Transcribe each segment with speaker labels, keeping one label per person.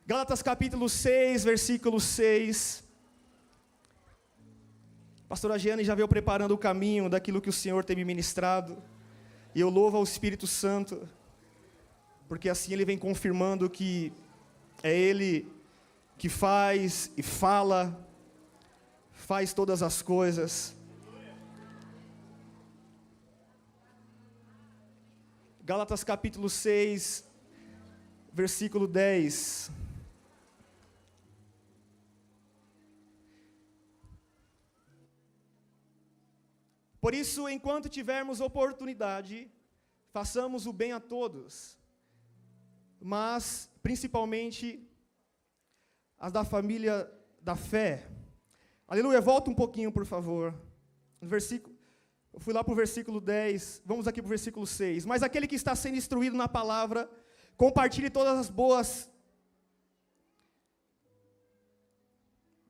Speaker 1: Gálatas capítulo 6, versículo 6. Pastora Giane já veio preparando o caminho daquilo que o Senhor tem me ministrado. E eu louvo ao Espírito Santo, porque assim Ele vem confirmando que é Ele que faz e faz todas as coisas. Gálatas capítulo 6, versículo 10. Por isso, enquanto tivermos oportunidade, façamos o bem a todos, mas principalmente as da família da fé. Aleluia, volta um pouquinho, por favor. Eu fui lá para o versículo 10, vamos aqui para o versículo 6. Mas aquele que está sendo instruído na palavra, compartilhe todas as boas...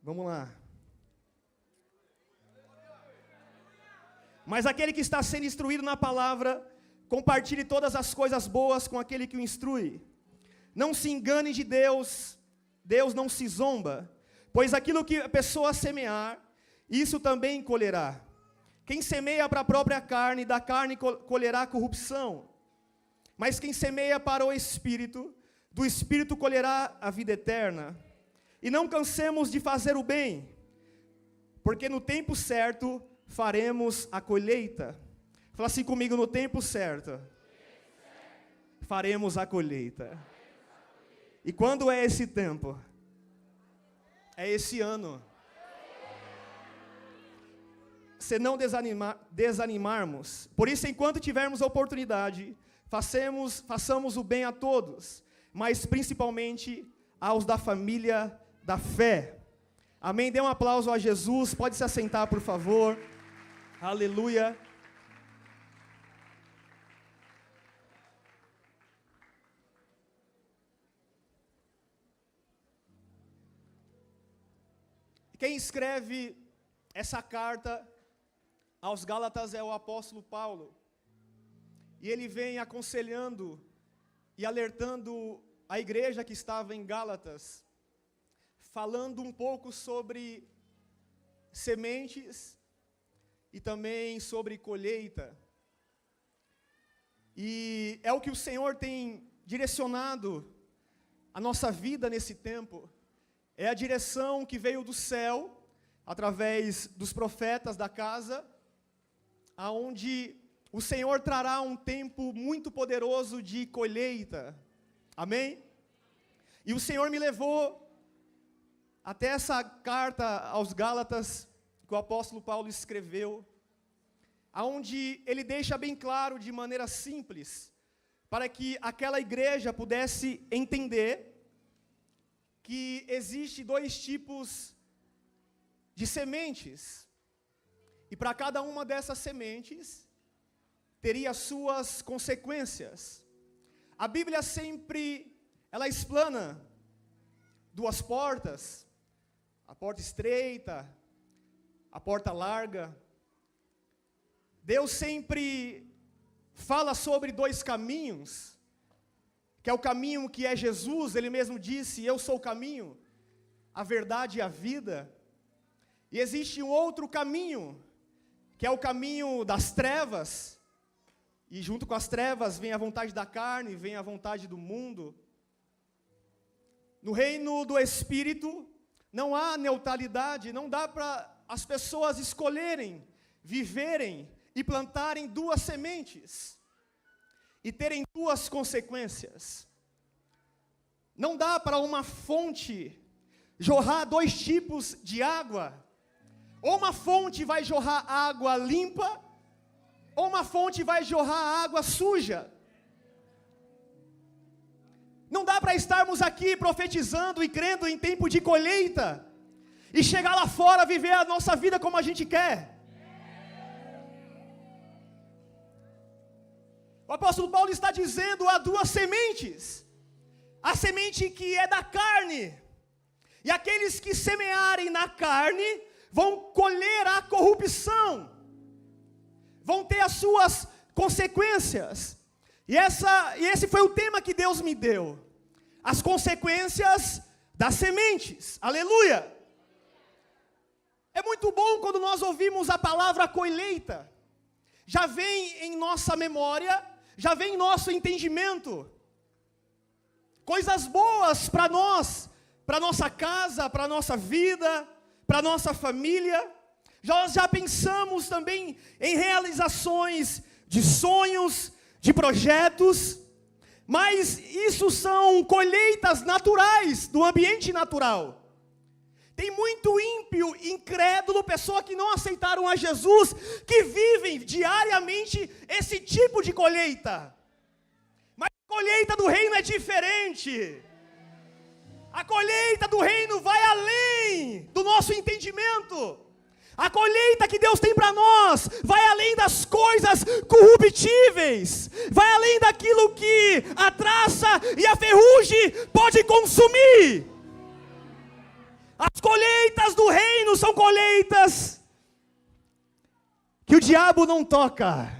Speaker 1: Vamos lá. Mas aquele que está sendo instruído na palavra, compartilhe todas as coisas boas com aquele que o instrui. Não se engane de Deus, Deus não se zomba, pois aquilo que a pessoa semear, isso também colherá. Quem semeia para a própria carne, da carne colherá corrupção. Mas quem semeia para o Espírito, do Espírito colherá a vida eterna. E não cansemos de fazer o bem, porque no tempo certo faremos a colheita. Fala assim comigo, no tempo certo faremos a colheita. E quando é esse tempo? É esse ano. Se não desanimarmos. Por isso, enquanto tivermos oportunidade, façamos o bem a todos, mas principalmente aos da família da fé. Amém? Dê um aplauso a Jesus. Pode se assentar, por favor. Aleluia. Quem escreve essa carta aos Gálatas é o apóstolo Paulo. E ele vem aconselhando e alertando a igreja que estava em Gálatas, falando um pouco sobre sementes e também sobre colheita. E é o que o Senhor tem direcionado a nossa vida nesse tempo. É a direção que veio do céu, através dos profetas da casa, aonde o Senhor trará um tempo muito poderoso de colheita. Amém? E o Senhor me levou até essa carta aos Gálatas, que o apóstolo Paulo escreveu, aonde ele deixa bem claro, de maneira simples, para que aquela igreja pudesse entender que existe dois tipos de sementes, e para cada uma dessas sementes, teria suas consequências. A Bíblia sempre, ela explana duas portas, a porta estreita, a porta larga. Deus sempre fala sobre dois caminhos, que é o caminho que é Jesus. Ele mesmo disse, eu sou o caminho, a verdade e a vida. E existe um outro caminho, que é o caminho das trevas, e junto com as trevas vem a vontade da carne, vem a vontade do mundo. No reino do Espírito, não há neutralidade, não dá para as pessoas escolherem, viverem e plantarem duas sementes, e terem duas consequências. Não dá para uma fonte jorrar dois tipos de água. Ou uma fonte vai jorrar água limpa, ou uma fonte vai jorrar água suja. Não dá para estarmos aqui profetizando e crendo em tempo de colheita, e chegar lá fora, viver a nossa vida como a gente quer. O apóstolo Paulo está dizendo, há duas sementes. A semente que é da carne, e aqueles que semearem na carne, vão colher a corrupção, vão ter as suas consequências. E esse foi o tema que Deus me deu. as consequências das sementes. Aleluia! É muito bom quando nós ouvimos a palavra colheita. Já vem em nossa memória, já vem em nosso entendimento. Coisas boas para nós, para nossa casa, para nossa vida, para nossa família. Nós já pensamos também em realizações de sonhos, de projetos, mas isso são colheitas naturais, do ambiente natural. Tem muito ímpio, incrédulo, pessoa que não aceitaram a Jesus, que vivem diariamente esse tipo de colheita. Mas a colheita do reino é diferente. A colheita do reino vai além do nosso entendimento. A colheita que Deus tem para nós vai além das coisas corruptíveis, vai além daquilo que a traça e a ferrugem pode consumir. As colheitas do reino são colheitas que o diabo não toca.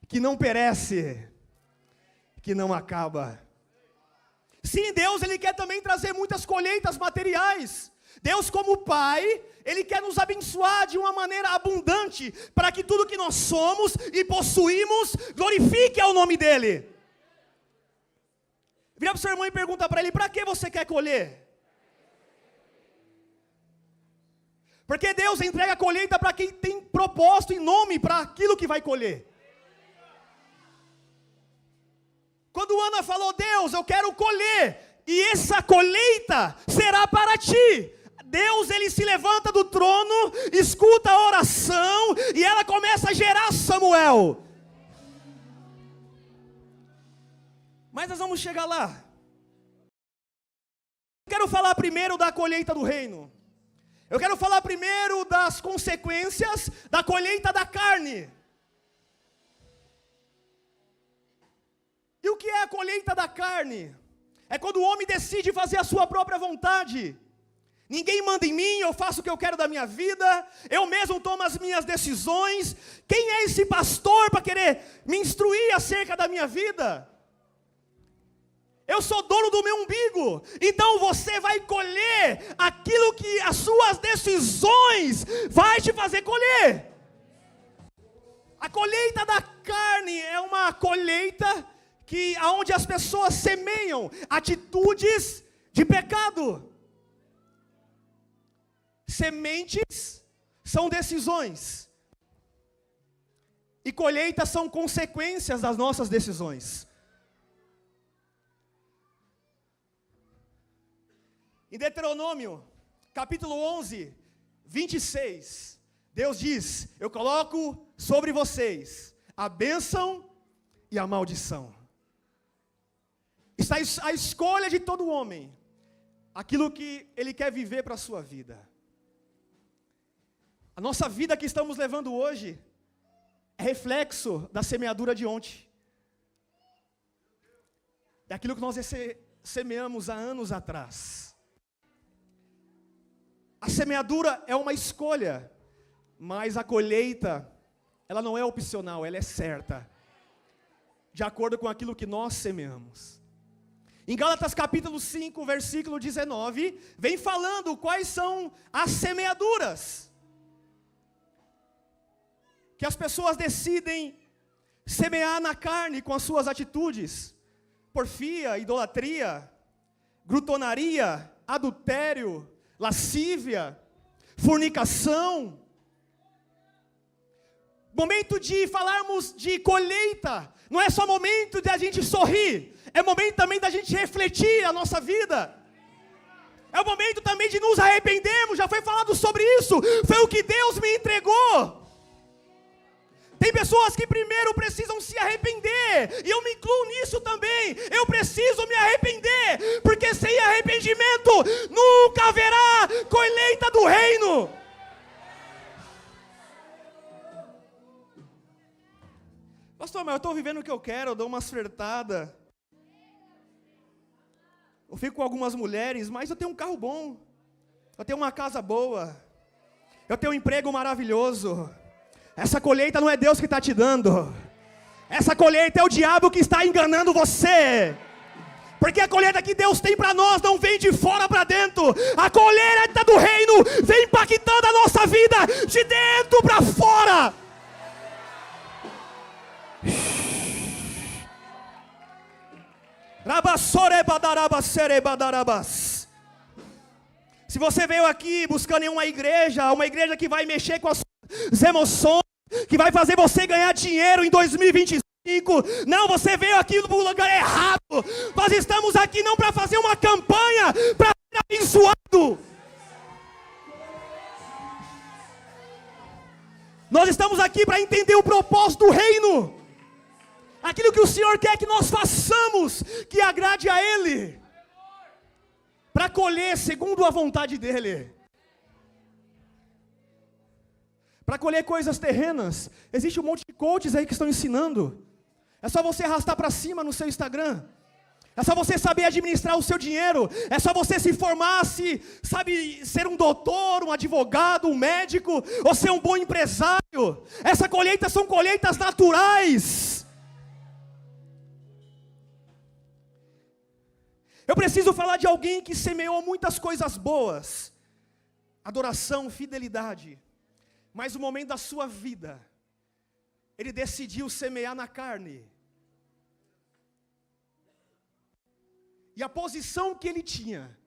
Speaker 1: Que não perece, que não acaba. Sim, Deus, Ele quer também trazer muitas colheitas materiais. Deus, como Pai, Ele quer nos abençoar de uma maneira abundante, para que tudo que nós somos e possuímos, glorifique ao nome dEle. Vira para o seu irmão e pergunta para ele, para que você quer colher? Porque Deus entrega a colheita para quem tem propósito e nome para aquilo que vai colher. Quando Ana falou, Deus, eu quero colher, e essa colheita será para ti. Deus, Ele se levanta do trono, escuta a oração, e ela começa a gerar Samuel. Mas nós vamos chegar lá. Eu quero falar primeiro da colheita do reino. Eu quero falar primeiro das consequências da colheita da carne. E o que é a colheita da carne? É quando o homem decide fazer a sua própria vontade. Ninguém manda em mim, eu faço o que eu quero da minha vida, eu mesmo tomo as minhas decisões. Quem é esse pastor para querer me instruir acerca da minha vida? Eu sou dono do meu umbigo, então você vai colher aquilo que as suas decisões vai te fazer colher. A colheita da carne é uma colheita aonde as pessoas semeiam atitudes de pecado. Sementes são decisões, e colheitas são consequências das nossas decisões. Em Deuteronômio, capítulo 11, 26, Deus diz, eu coloco sobre vocês a bênção e a maldição. Está a escolha de todo homem, aquilo que ele quer viver para a sua vida. A nossa vida que estamos levando hoje, é reflexo da semeadura de ontem. É aquilo que nós semeamos há anos atrás. A semeadura é uma escolha, mas a colheita, ela não é opcional, ela é certa, de acordo com aquilo que nós semeamos. Em Gálatas capítulo 5, versículo 19, vem falando quais são as semeaduras que as pessoas decidem semear na carne com as suas atitudes: porfia, idolatria, glutonaria, adultério, lascívia, fornicação. Momento de falarmos de colheita, não é só momento de a gente sorrir, é momento também da gente refletir a nossa vida. É o momento também de nos arrependermos, já foi falado sobre isso, foi o que Deus me entregou. Tem pessoas que primeiro precisam se arrepender, e eu me incluo nisso também. Eu preciso me arrepender, porque sem arrependimento nunca haverá colheita do reino. Pastor, mas eu estou vivendo o que eu quero, eu dou umas flertadas, eu fico com algumas mulheres, mas eu tenho um carro bom, eu tenho uma casa boa, eu tenho um emprego maravilhoso. Essa colheita não é Deus que está te dando. Essa colheita é o diabo que está enganando você. Porque a colheita que Deus tem para nós não vem de fora para dentro. A colheita do reino vem impactando a nossa vida de dentro para fora. Se você veio aqui buscando em uma igreja que vai mexer com as suas emoções, que vai fazer você ganhar dinheiro em 2025, não, você veio aqui no lugar errado. Nós estamos aqui não para fazer uma campanha, para ser abençoado. Nós estamos aqui para entender o propósito do reino. Aquilo que o Senhor quer que nós façamos, que agrade a Ele, para colher segundo a vontade dEle. Para colher coisas terrenas, existe um monte de coaches aí que estão ensinando. É só você arrastar para cima no seu Instagram. É só você saber administrar o seu dinheiro. É só você se formar, sabe, ser um doutor, um advogado, um médico, ou ser um bom empresário. Essa colheita são colheitas naturais. Eu preciso falar de alguém que semeou muitas coisas boas. Adoração, fidelidade. Mas no momento da sua vida, ele decidiu semear na carne. E a posição que ele tinha,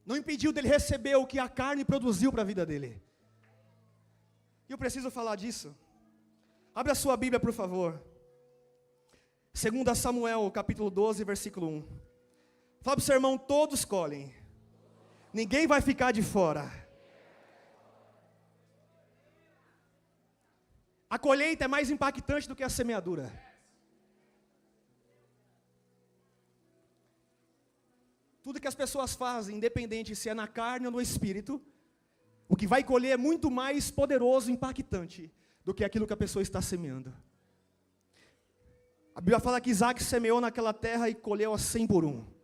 Speaker 1: não impediu dele receber o que a carne produziu para a vida dele. E eu preciso falar disso. Abre a sua Bíblia, por favor. 2 Samuel, capítulo 12, versículo 1. Fala para o seu irmão, todos colhem. Ninguém vai ficar de fora. A colheita é mais impactante do que a semeadura. Tudo que as pessoas fazem, independente se é na carne ou no espírito, o que vai colher é muito mais poderoso e impactante do que aquilo que a pessoa está semeando. A Bíblia fala que Isaac semeou naquela terra e colheu a 100 por 1.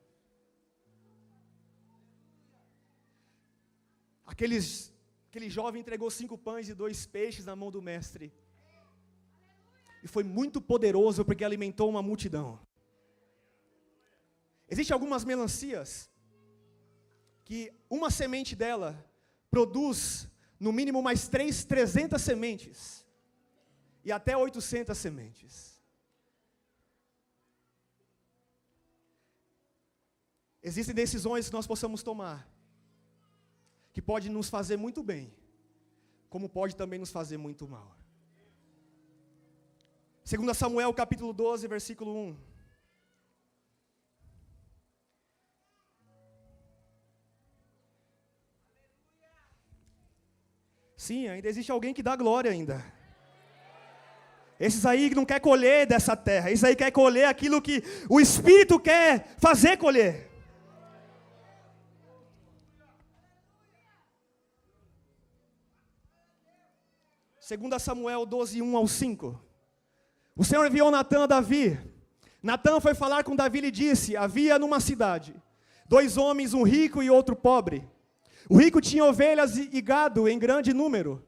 Speaker 1: Aquele jovem entregou 5 pães e 2 peixes na mão do mestre. E foi muito poderoso porque alimentou uma multidão. Existem algumas melancias que uma semente dela produz no mínimo mais 300 sementes. E até 800 sementes. Existem decisões que nós possamos tomar, que pode nos fazer muito bem, como pode também nos fazer muito mal. 2 Samuel capítulo 12, versículo 1. Sim, ainda existe alguém que dá glória ainda. Esses aí que não quer colher dessa terra, esses aí quer colher aquilo que o Espírito quer fazer colher. Segunda Samuel 12, 1 ao 5. O Senhor enviou Natã a Davi. Natã foi falar com Davi e disse: havia numa cidade 2 homens, um rico e outro pobre. O rico tinha ovelhas e gado em grande número,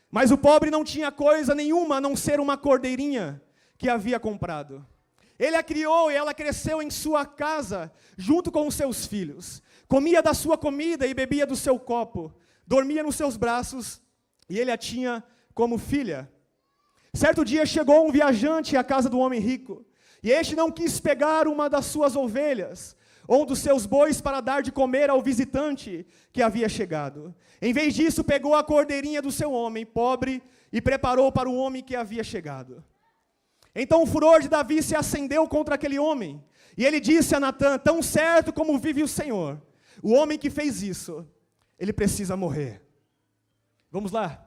Speaker 1: mas o pobre não tinha coisa nenhuma a não ser uma cordeirinha que havia comprado. Ele a criou e ela cresceu em sua casa, junto com os seus filhos. Comia da sua comida e bebia do seu copo. Dormia nos seus braços e ele a tinha como filha. Certo dia chegou um viajante à casa do homem rico, e este não quis pegar uma das suas ovelhas, ou um dos seus bois para dar de comer ao visitante que havia chegado. Em vez disso, pegou a cordeirinha do seu homem pobre e preparou para o homem que havia chegado. Então o furor de Davi se acendeu contra aquele homem, e ele disse a Natã: tão certo como vive o Senhor, o homem que fez isso, ele precisa morrer. Vamos lá.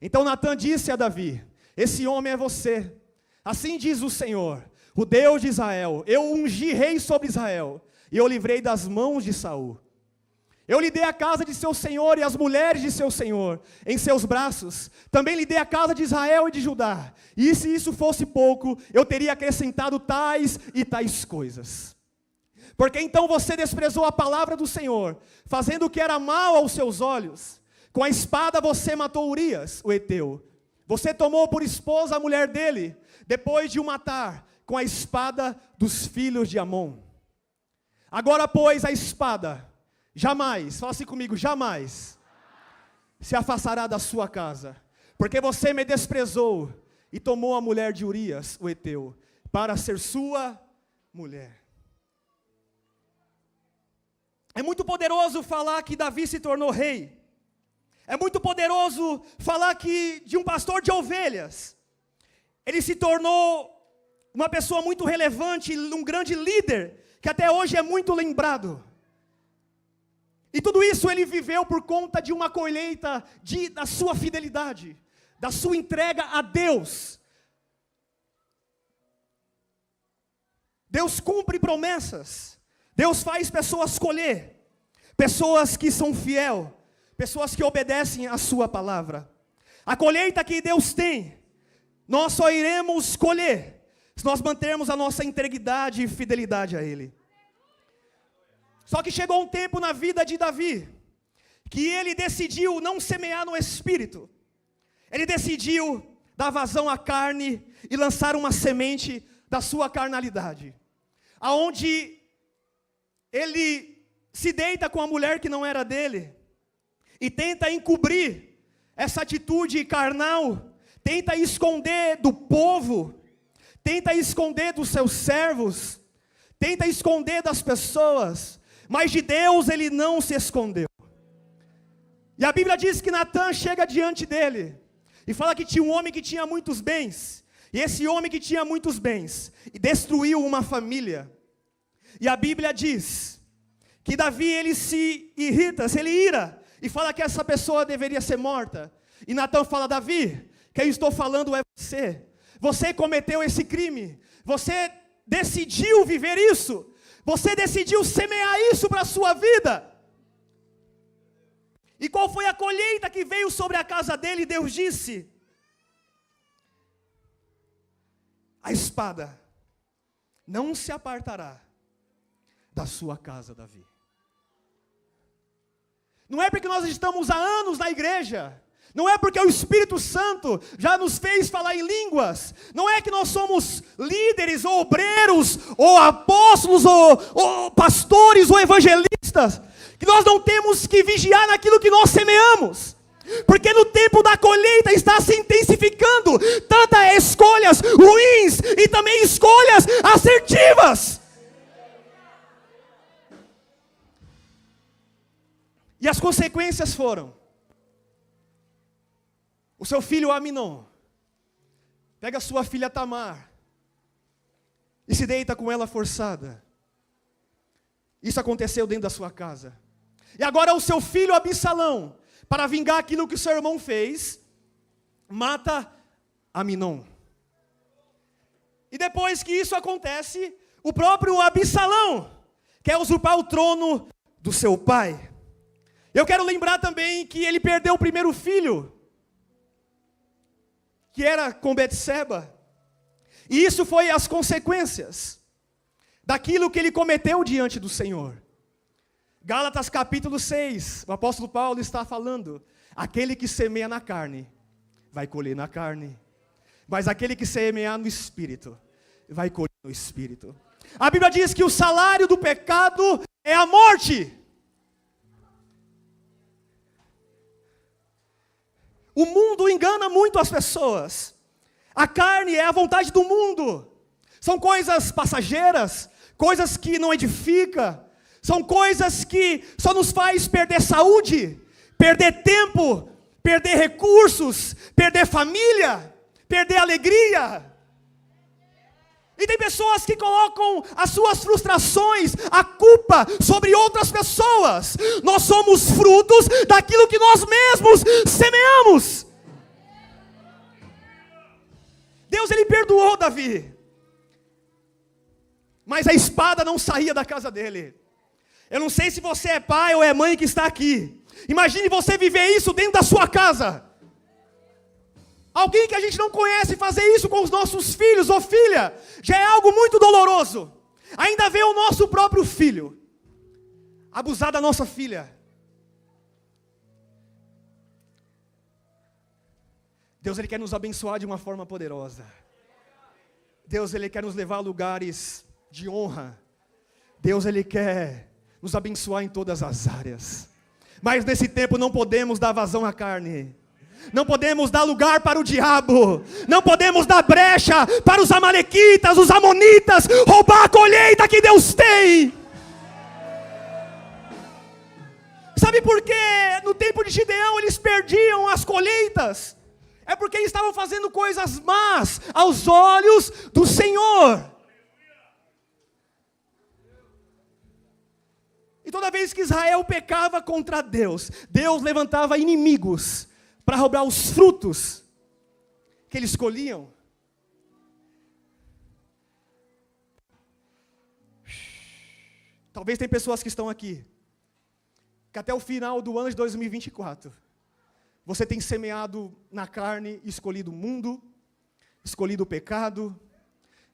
Speaker 1: Então Natã disse a Davi: esse homem é você. Assim diz o Senhor, o Deus de Israel: eu ungi rei sobre Israel, e eu livrei das mãos de Saul. Eu lhe dei a casa de seu senhor e as mulheres de seu senhor em seus braços. Também lhe dei a casa de Israel e de Judá. E se isso fosse pouco, eu teria acrescentado tais e tais coisas. Porque então você desprezou a palavra do Senhor, fazendo o que era mal aos seus olhos. Com a espada você matou Urias, o heteu. Você tomou por esposa a mulher dele, depois de o matar com a espada dos filhos de Amon. Agora, pois, a espada, jamais, fala assim comigo, jamais se afastará da sua casa, porque você me desprezou e tomou a mulher de Urias, o heteu, para ser sua mulher. É muito poderoso falar que Davi se tornou rei. É muito poderoso falar que de um pastor de ovelhas, ele se tornou uma pessoa muito relevante, um grande líder, que até hoje é muito lembrado. E tudo isso ele viveu por conta de uma colheita da sua fidelidade, da sua entrega a Deus. Deus cumpre promessas. Deus faz pessoas colher. Pessoas que são fiéis. Pessoas que obedecem a sua palavra. A colheita que Deus tem, nós só iremos colher se nós mantermos a nossa integridade e fidelidade a Ele. Só que chegou um tempo na vida de Davi, que ele decidiu não semear no Espírito. Ele decidiu dar vazão à carne e lançar uma semente da sua carnalidade. Aonde ele se deita com a mulher que não era dele, e tenta encobrir essa atitude carnal, tenta esconder do povo, tenta esconder dos seus servos, tenta esconder das pessoas, mas de Deus ele não se escondeu. E a Bíblia diz que Natã chega diante dele, e fala que tinha um homem que tinha muitos bens, e esse homem que tinha muitos bens, e destruiu uma família. E a Bíblia diz que Davi ele se irrita, ele ira, e fala que essa pessoa deveria ser morta. E Natã fala: Davi, quem eu estou falando é você. Você cometeu esse crime. Você decidiu viver isso. Você decidiu semear isso para a sua vida. E qual foi a colheita que veio sobre a casa dele? Deus disse: a espada não se apartará da sua casa, Davi. Não é porque nós estamos há anos na igreja, não é porque o Espírito Santo já nos fez falar em línguas, não é que nós somos líderes, ou obreiros, ou apóstolos, ou pastores, ou evangelistas, que nós não temos que vigiar naquilo que nós semeamos, porque no tempo da colheita está se intensificando, tantas escolhas ruins, e também escolhas assertivas. E as consequências foram: o seu filho Aminon pega a sua filha Tamar e se deita com ela forçada. Isso aconteceu dentro da sua casa. E agora o seu filho Absalão, para vingar aquilo que o seu irmão fez, mata Aminon. E depois que isso acontece, o próprio Absalão quer usurpar o trono do seu pai. Eu quero lembrar também que ele perdeu o primeiro filho, que era com Betseba. E isso foi as consequências daquilo que ele cometeu diante do Senhor. Gálatas capítulo 6, o apóstolo Paulo está falando: aquele que semeia na carne, vai colher na carne. Mas aquele que semeia no Espírito, vai colher no Espírito. A Bíblia diz que o salário do pecado é a morte. O mundo engana muito as pessoas. A carne é a vontade do mundo. São coisas passageiras, coisas que não edificam, são coisas que só nos faz perder saúde, perder tempo, perder recursos, perder família, perder alegria. E tem pessoas que colocam as suas frustrações, a culpa sobre outras pessoas. Nós somos frutos daquilo que nós mesmos semeamos. Deus ele perdoou Davi, mas a espada não saía da casa dele. Eu não sei se você é pai ou é mãe que está aqui. Imagine você viver isso dentro da sua casa. Alguém que a gente não conhece fazer isso com os nossos filhos ou filha, já é algo muito doloroso. Ainda ver o nosso próprio filho abusar da nossa filha. Deus, Ele quer nos abençoar de uma forma poderosa. Deus, Ele quer nos levar a lugares de honra. Deus, Ele quer nos abençoar em todas as áreas. Mas nesse tempo não podemos dar vazão à carne. Não podemos dar lugar para o diabo. Não podemos dar brecha para os amalequitas, os amonitas, roubar a colheita que Deus tem. Sabe por quê? No tempo de Gideão eles perdiam as colheitas. É porque eles estavam fazendo coisas más aos olhos do Senhor. E toda vez que Israel pecava contra Deus, Deus levantava inimigos para roubar os frutos que eles colhiam. Talvez tem pessoas que estão aqui, que até o final do ano de 2024, você tem semeado na carne, escolhido o mundo, escolhido o pecado,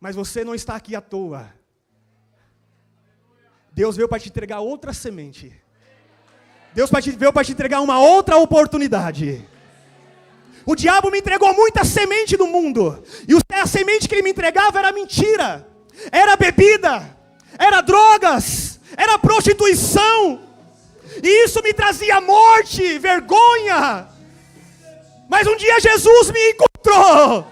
Speaker 1: mas você não está aqui à toa. Deus veio para te entregar outra semente. Deus veio para te entregar uma outra oportunidade. O diabo me entregou muita semente no mundo, e a semente que ele me entregava era mentira, era bebida, era drogas, era prostituição, e isso me trazia morte, vergonha. Mas um dia Jesus me encontrou,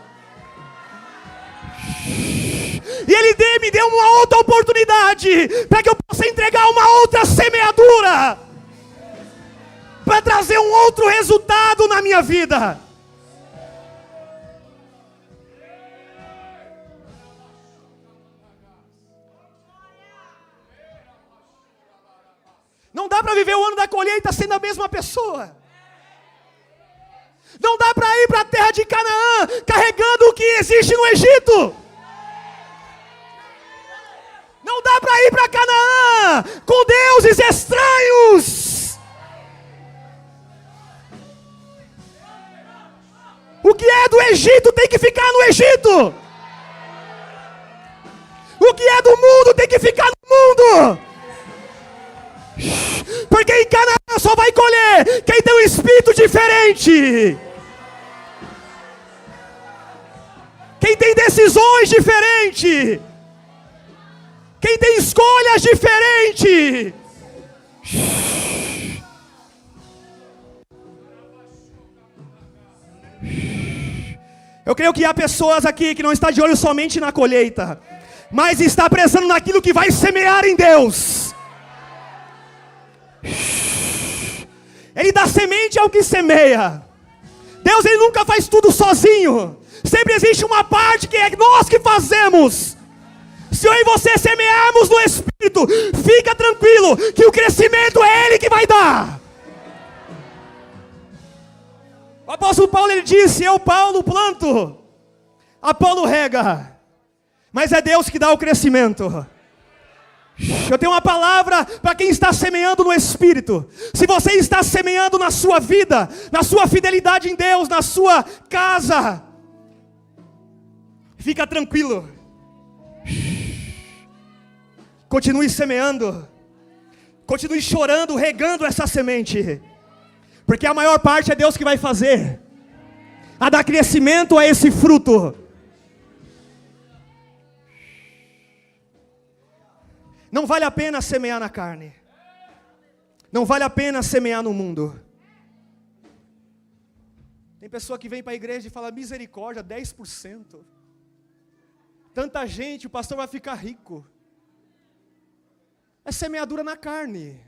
Speaker 1: e Ele me deu uma outra oportunidade, para que eu possa entregar uma outra semeadura, para trazer um outro resultado na minha vida. Não dá para viver o ano da colheita sendo a mesma pessoa. Não dá para ir para a terra de Canaã carregando o que existe no Egito. Não dá para ir para Canaã com deuses estranhos. O que é do Egito tem que ficar no Egito. O que é do mundo tem que ficar no mundo. Porque em Canaã só vai colher quem tem um espírito diferente, quem tem decisões diferentes, quem tem escolhas diferentes. Eu creio que há pessoas aqui que não estão de olho somente na colheita, mas está prezando naquilo que vai semear em Deus. Ele dá semente ao que semeia. Deus, Ele nunca faz tudo sozinho. Sempre existe uma parte que é nós que fazemos. Se eu e você semearmos no Espírito, fica tranquilo que o crescimento é Ele que vai dar. O apóstolo Paulo, ele disse: eu, Paulo, planto, Apolo rega, mas é Deus que dá o crescimento. Eu tenho uma palavra para quem está semeando no Espírito. Se você está semeando na sua vida, na sua fidelidade em Deus, na sua casa, fica tranquilo. Continue semeando. Continue chorando, regando essa semente. Porque a maior parte é Deus que vai fazer. A dar crescimento a esse fruto. Não vale a pena semear na carne. Não vale a pena semear no mundo. Tem pessoa que vem para a igreja e fala: misericórdia, 10%. Tanta gente, o pastor vai ficar rico. É semeadura na carne.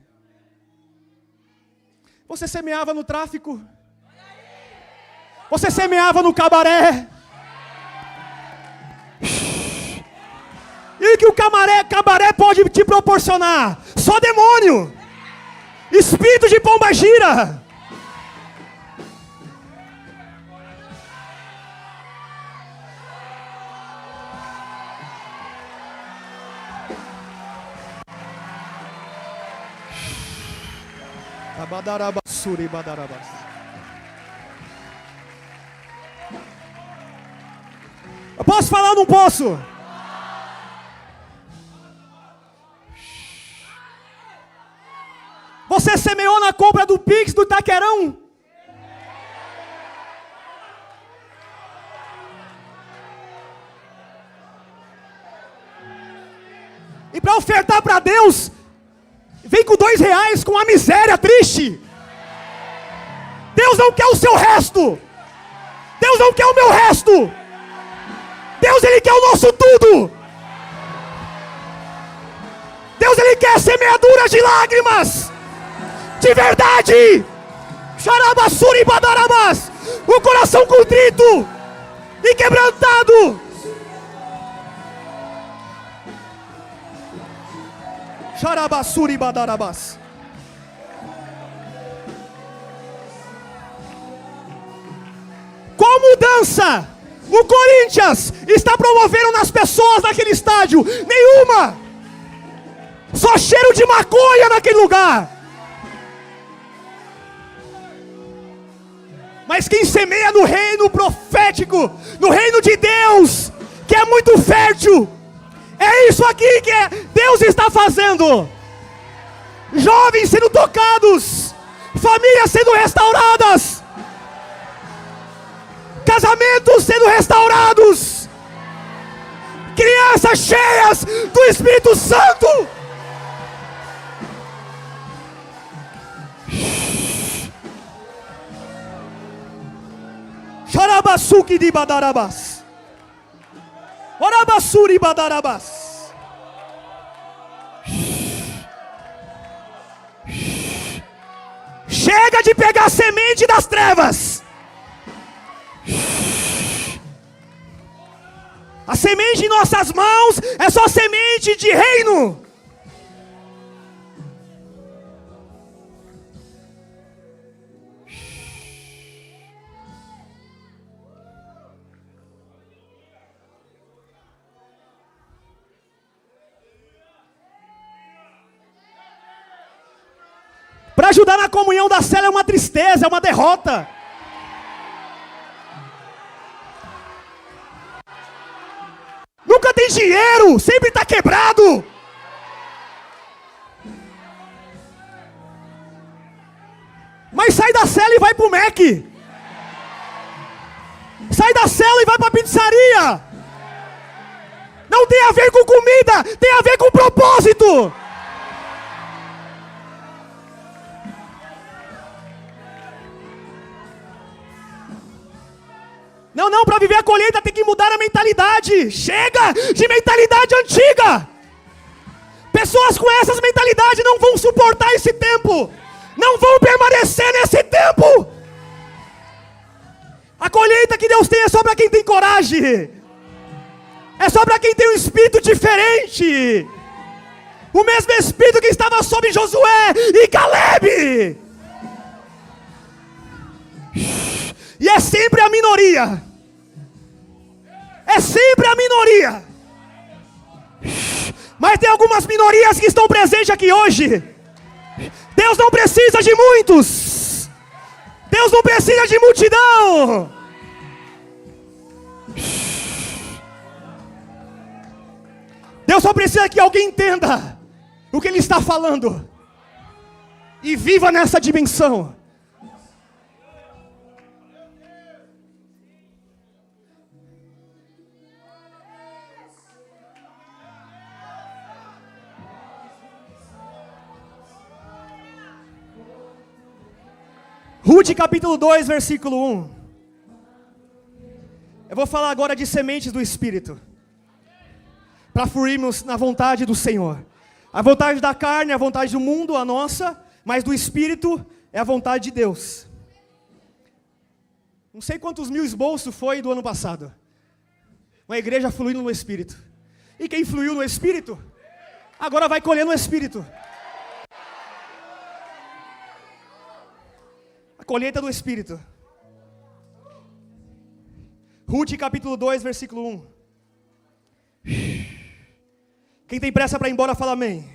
Speaker 1: Você semeava no tráfico. Você semeava no cabaré. E o que o cabaré pode te proporcionar? Só demônio. Espírito de pombagira. Eu posso falar ou não posso? Você semeou na compra do Pix do Itaquerão? E para ofertar para Deus, vem com R$2, com a miséria triste. Deus não quer o seu resto. Deus não quer o meu resto. Deus, Ele quer o nosso tudo. Deus, Ele quer semeaduras de lágrimas, de verdade. Xarabassuri badarabás. O coração contrito e quebrantado. Xarabassuri badarabás. Qual mudança o Corinthians está promovendo nas pessoas naquele estádio? Nenhuma. Só cheiro de maconha naquele lugar. Mas quem semeia no reino profético, no reino de Deus, que é muito fértil, é isso aqui que Deus está fazendo. Jovens sendo tocados, famílias sendo restauradas, casamentos sendo restaurados, crianças cheias do Espírito Santo. Xarabassuki de badarabás. Orabassuri badarabás. Chega de pegar a semente das trevas. A semente em nossas mãos é só semente de reino. Para ajudar na comunhão da cela é uma tristeza, é uma derrota. Nunca tem dinheiro, sempre está quebrado. Mas sai da cela e vai para o Mac. Sai da cela e vai para a pizzaria. Não tem a ver com comida, tem a ver com propósito. Não, para viver a colheita tem que mudar a mentalidade. Chega de mentalidade antiga. Pessoas com essas mentalidades não vão suportar esse tempo. Não vão permanecer nesse tempo. A colheita que Deus tem é só para quem tem coragem. É só para quem tem um espírito diferente. O mesmo espírito que estava sobre Josué e Caleb. E é sempre a minoria. É sempre a minoria. Mas tem algumas minorias que estão presentes aqui hoje. Deus não precisa de muitos. Deus não precisa de multidão. Deus só precisa que alguém entenda o que Ele está falando e viva nessa dimensão. Ruth capítulo 2, versículo 1. Eu vou falar agora de sementes do Espírito, para fluirmos na vontade do Senhor. A vontade da carne é a vontade do mundo, a nossa, mas do Espírito é a vontade de Deus. Não sei quantos mil esboços foi do ano passado. Uma igreja fluindo no Espírito. E quem fluiu no Espírito, agora vai colher no Espírito. Colheita do Espírito. Ruth capítulo 2, versículo 1. Quem tem pressa para ir embora, fala amém.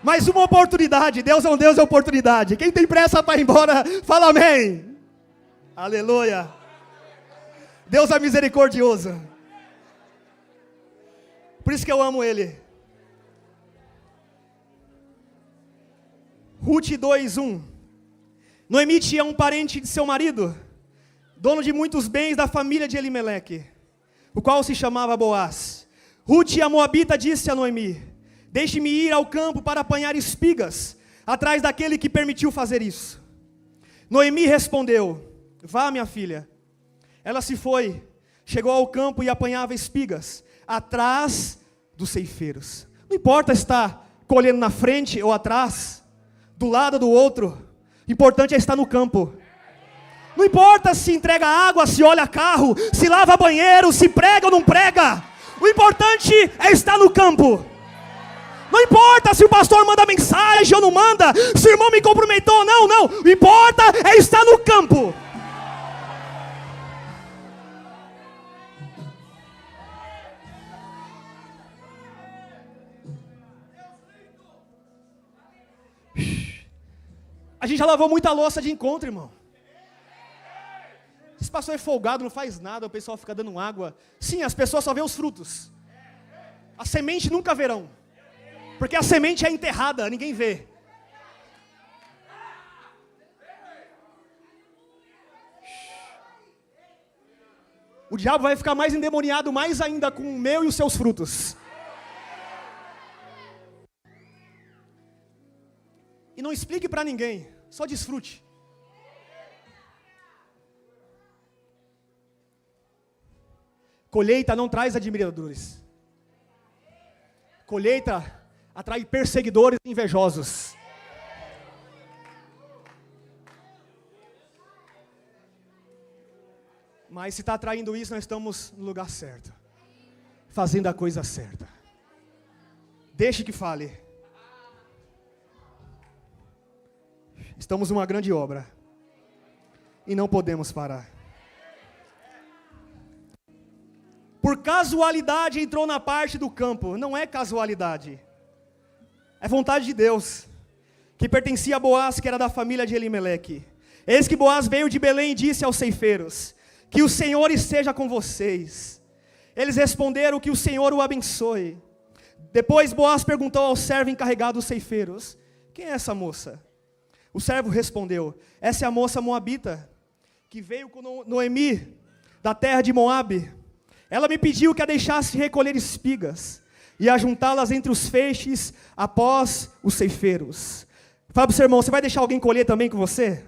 Speaker 1: Mais uma oportunidade. Deus é um Deus de oportunidade. Quem tem pressa para ir embora, fala amém. Aleluia. Deus é misericordioso. Por isso que eu amo Ele. Ruth 2:1. Noemi tinha um parente de seu marido, dono de muitos bens da família de Elimeleque, o qual se chamava Boaz. Ruth, a moabita, disse a Noemi: deixe-me ir ao campo para apanhar espigas, atrás daquele que permitiu fazer isso. Noemi respondeu: vá, minha filha. Ela se foi, chegou ao campo e apanhava espigas, atrás dos ceifeiros. Não importa estar colhendo na frente ou atrás, do lado do outro, o importante é estar no campo. Não importa se entrega água, se olha carro, se lava banheiro, se prega ou não prega, o importante é estar no campo. Não importa se o pastor manda mensagem ou não manda, se o irmão me cumprimentou ou não, não, o importa é estar no campo. A gente já lavou muita louça de encontro, irmão. Esse pastor é folgado, não faz nada, o pessoal fica dando água. Sim, as pessoas só vêem os frutos. A semente nunca verão. Porque a semente é enterrada, ninguém vê. O diabo vai ficar mais endemoniado, mais ainda com o meu e os seus frutos. E não explique para ninguém, só desfrute. Colheita não traz admiradores. Colheita atrai perseguidores e invejosos. Mas se está atraindo isso, nós estamos no lugar certo, fazendo a coisa certa. Deixe que fale. Estamos numa grande obra e não podemos parar. Por casualidade entrou na parte do campo. Não é casualidade, é vontade de Deus, que pertencia a Boaz, que era da família de Elimeleque. Eis que Boaz veio de Belém e disse aos ceifeiros: que o Senhor esteja com vocês. Eles responderam: que o Senhor o abençoe. Depois Boaz perguntou ao servo encarregado dos ceifeiros: quem é essa moça? O servo respondeu: essa é a moça moabita, que veio com Noemi, da terra de Moabe. Ela me pediu que a deixasse recolher espigas e ajuntá-las entre os feixes após os ceifeiros. Fala para o seu irmão: você vai deixar alguém colher também com você?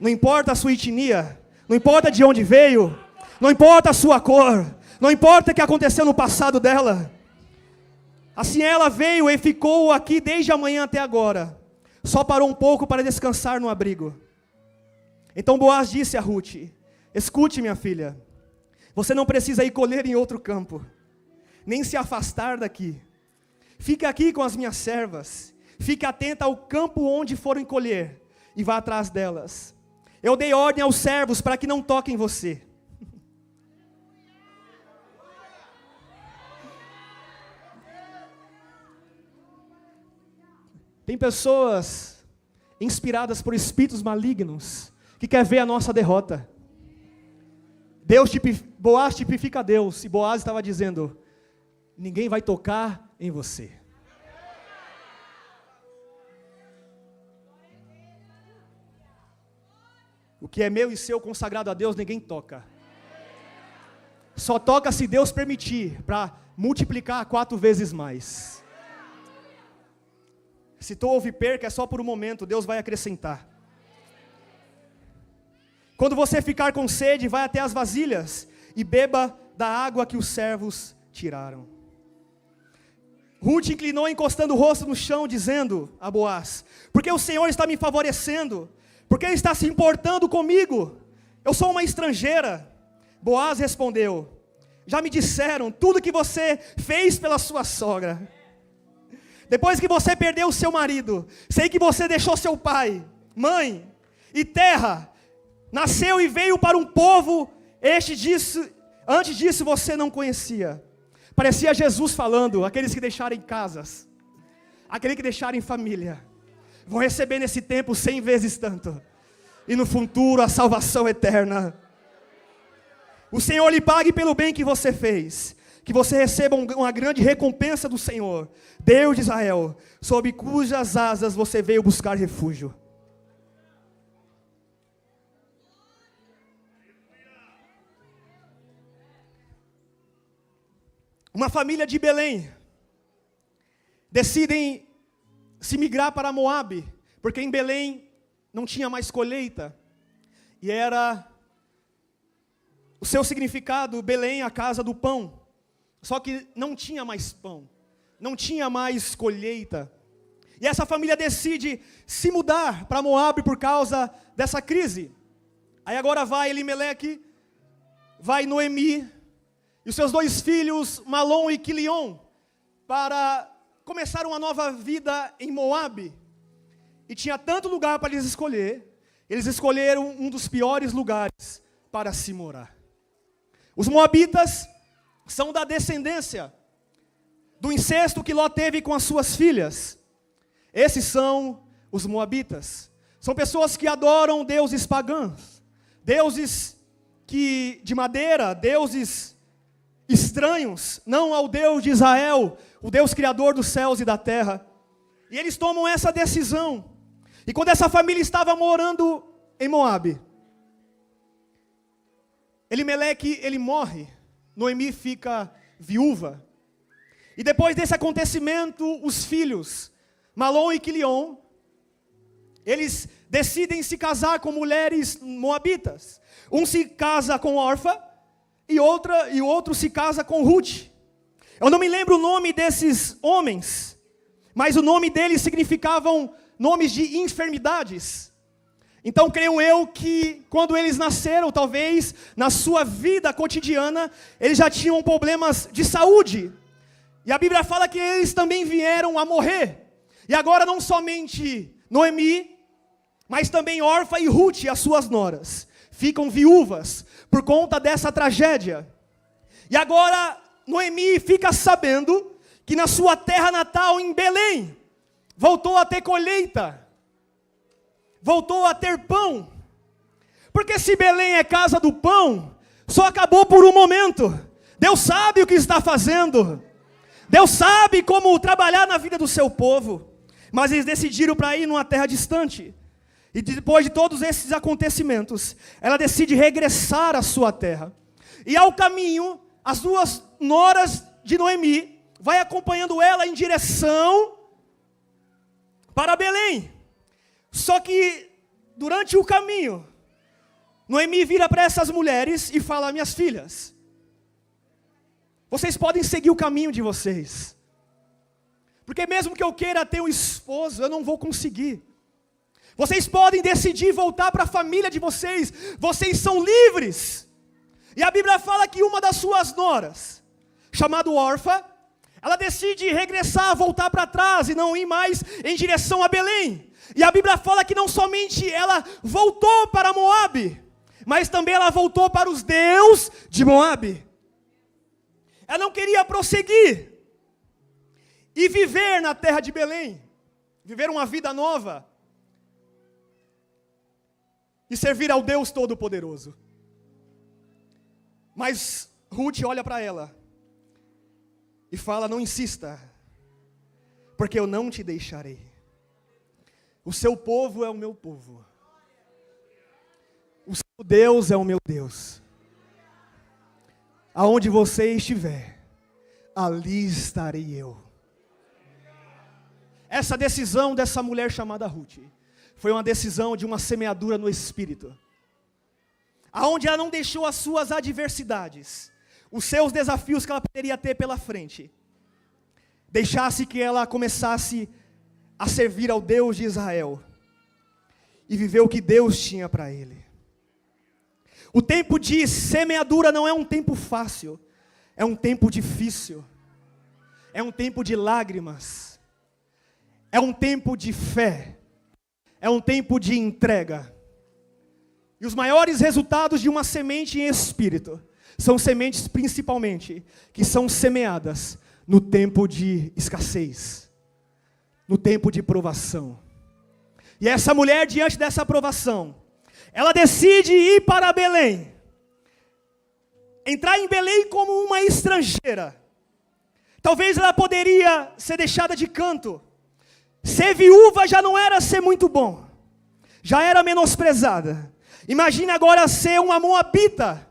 Speaker 1: Não importa a sua etnia, não importa de onde veio, não importa a sua cor, não importa o que aconteceu no passado dela. Assim ela veio e ficou aqui desde a manhã até agora. Só parou um pouco para descansar no abrigo. Então Boaz disse a Ruth: escute, minha filha, você não precisa ir colher em outro campo, nem se afastar daqui. Fique aqui com as minhas servas, fique atenta ao campo onde forem colher, e vá atrás delas. Eu dei ordem aos servos para que não toquem você. Tem pessoas inspiradas por espíritos malignos que quer ver a nossa derrota. Boaz tipifica Deus, e Boaz estava dizendo: ninguém vai tocar em você. O que é meu e seu consagrado a Deus, ninguém toca. Só toca se Deus permitir, para multiplicar 4 vezes mais. Se tu houve perca, é só por um momento, Deus vai acrescentar. Quando você ficar com sede, vai até as vasilhas e beba da água que os servos tiraram. Ruth inclinou, encostando o rosto no chão, dizendo a Boaz: porque o Senhor está me favorecendo, porque Ele está se importando comigo, eu sou uma estrangeira. Boaz respondeu: já me disseram tudo que você fez pela sua sogra. Depois que você perdeu o seu marido, sei que você deixou seu pai, mãe e terra, nasceu e veio para um povo, antes disso você não conhecia. Parecia Jesus falando: aqueles que deixarem casas, aqueles que deixarem família, vão receber nesse tempo 100 vezes tanto, e no futuro a salvação eterna. O Senhor lhe pague pelo bem que você fez, que você receba uma grande recompensa do Senhor, Deus de Israel, sob cujas asas você veio buscar refúgio. uma família de Belém, decidem se migrar para Moabe, porque em Belém não tinha mais colheita, e era o seu significado, Belém, a casa do pão, só que não tinha mais pão, não tinha mais colheita, e essa família decide se mudar para Moabe por causa dessa crise. Aí agora vai Elimeleque, vai Noemi, e os seus 2 filhos, Malom e Quilion, para começar uma nova vida em Moabe. E tinha tanto lugar para eles escolheram um dos piores lugares para se morar. Os moabitas são da descendência do incesto que Ló teve com as suas filhas. Esses são os moabitas. São pessoas que adoram deuses pagãos, deuses de madeira, deuses estranhos, não ao Deus de Israel, o Deus criador dos céus e da terra. E eles tomam essa decisão. E quando essa família estava morando em Moabe, Elimeleque, ele morre, Noemi fica viúva. E depois desse acontecimento, os filhos, Malom e Quilion, eles decidem se casar com mulheres moabitas. Um se casa com Orfa, e o outro se casa com Ruth. Eu não me lembro o nome desses homens, mas o nome deles significavam nomes de enfermidades. Então creio eu que quando eles nasceram, talvez na sua vida cotidiana, eles já tinham problemas de saúde. E a Bíblia fala que eles também vieram a morrer. E agora não somente Noemi, mas também Orfa e Ruth, as suas noras, ficam viúvas por conta dessa tragédia. E agora Noemi fica sabendo que na sua terra natal, em Belém, voltou a ter colheita, voltou a ter pão. Porque se Belém é casa do pão, só acabou por um momento. Deus sabe o que está fazendo. Deus sabe como trabalhar na vida do seu povo. Mas eles decidiram para ir numa terra distante. E depois de todos esses acontecimentos, ela decide regressar à sua terra. E ao caminho, as 2 noras de Noemi vai acompanhando ela em direção para Belém. Só que durante o caminho, Noemi vira para essas mulheres e fala: minhas filhas, vocês podem seguir o caminho de vocês. Porque mesmo que eu queira ter um esposo, eu não vou conseguir. Vocês podem decidir voltar para a família de vocês. Vocês são livres. E a Bíblia fala que uma das suas noras, chamada Orfa, ela decide regressar, voltar para trás e não ir mais em direção a Belém. E a Bíblia fala que não somente ela voltou para Moabe, mas também ela voltou para os deuses de Moabe. Ela não queria prosseguir e viver na terra de Belém, viver uma vida nova e servir ao Deus Todo-Poderoso. Mas Ruth olha para ela e fala: não insista, porque eu não te deixarei. O seu povo é o meu povo, o seu Deus é o meu Deus. Aonde você estiver, ali estarei eu. Essa decisão dessa mulher chamada Ruth foi uma decisão de uma semeadura no Espírito, aonde ela não deixou as suas adversidades, os seus desafios que ela poderia ter pela frente, deixasse que ela começasse a servir ao Deus de Israel e viver o que Deus tinha para ele. O tempo de semeadura não é um tempo fácil, é um tempo difícil, é um tempo de lágrimas, é um tempo de fé, é um tempo de entrega. E os maiores resultados de uma semente em espírito são sementes principalmente que são semeadas no tempo de escassez, no tempo de provação. E essa mulher, diante dessa provação, ela decide ir para Belém, entrar em Belém como uma estrangeira. Talvez ela poderia ser deixada de canto. Ser viúva já não era ser muito bom, já era menosprezada. Imagine agora ser uma moabita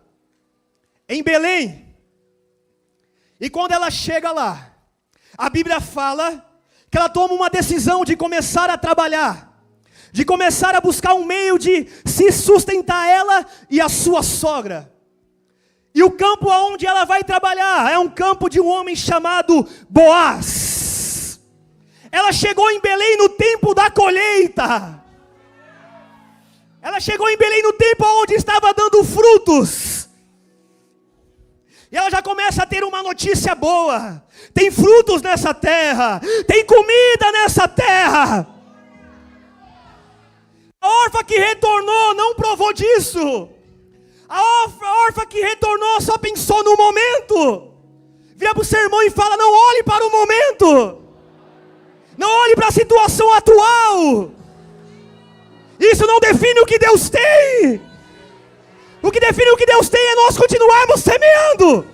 Speaker 1: em Belém. E quando ela chega lá, a Bíblia fala que ela toma uma decisão de começar a trabalhar, de começar a buscar um meio de se sustentar ela e a sua sogra. E o campo aonde ela vai trabalhar é um campo de um homem chamado Boaz. Ela chegou em Belém no tempo da colheita. Ela chegou em Belém no tempo onde estava dando frutos. E ela já começa a ter uma notícia boa. Tem frutos nessa terra. Tem comida nessa terra. A órfã que retornou não provou disso. A órfã que retornou só pensou no momento. Vira para o seu irmão e fala: não olhe para o momento. Não olhe para a situação atual. Isso não define o que Deus tem. O que define o que Deus tem é nós continuarmos semeando.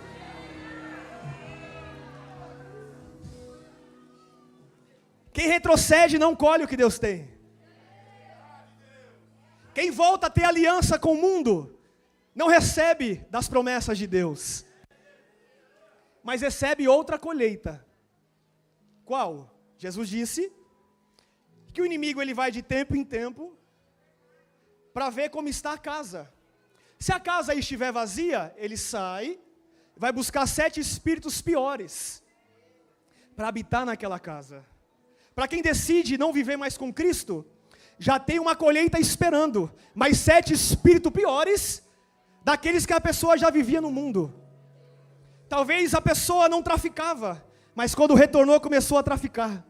Speaker 1: Quem retrocede não colhe o que Deus tem. Quem volta a ter aliança com o mundo não recebe das promessas de Deus, mas recebe outra colheita. Qual? Jesus disse que o inimigo ele vai de tempo em tempo para ver como está a casa. Se a casa estiver vazia, ele sai, vai buscar 7 espíritos piores para habitar naquela casa. Para quem decide não viver mais com Cristo, já tem uma colheita esperando, mas 7 espíritos piores daqueles que a pessoa já vivia no mundo. Talvez a pessoa não traficava, mas quando retornou começou a traficar.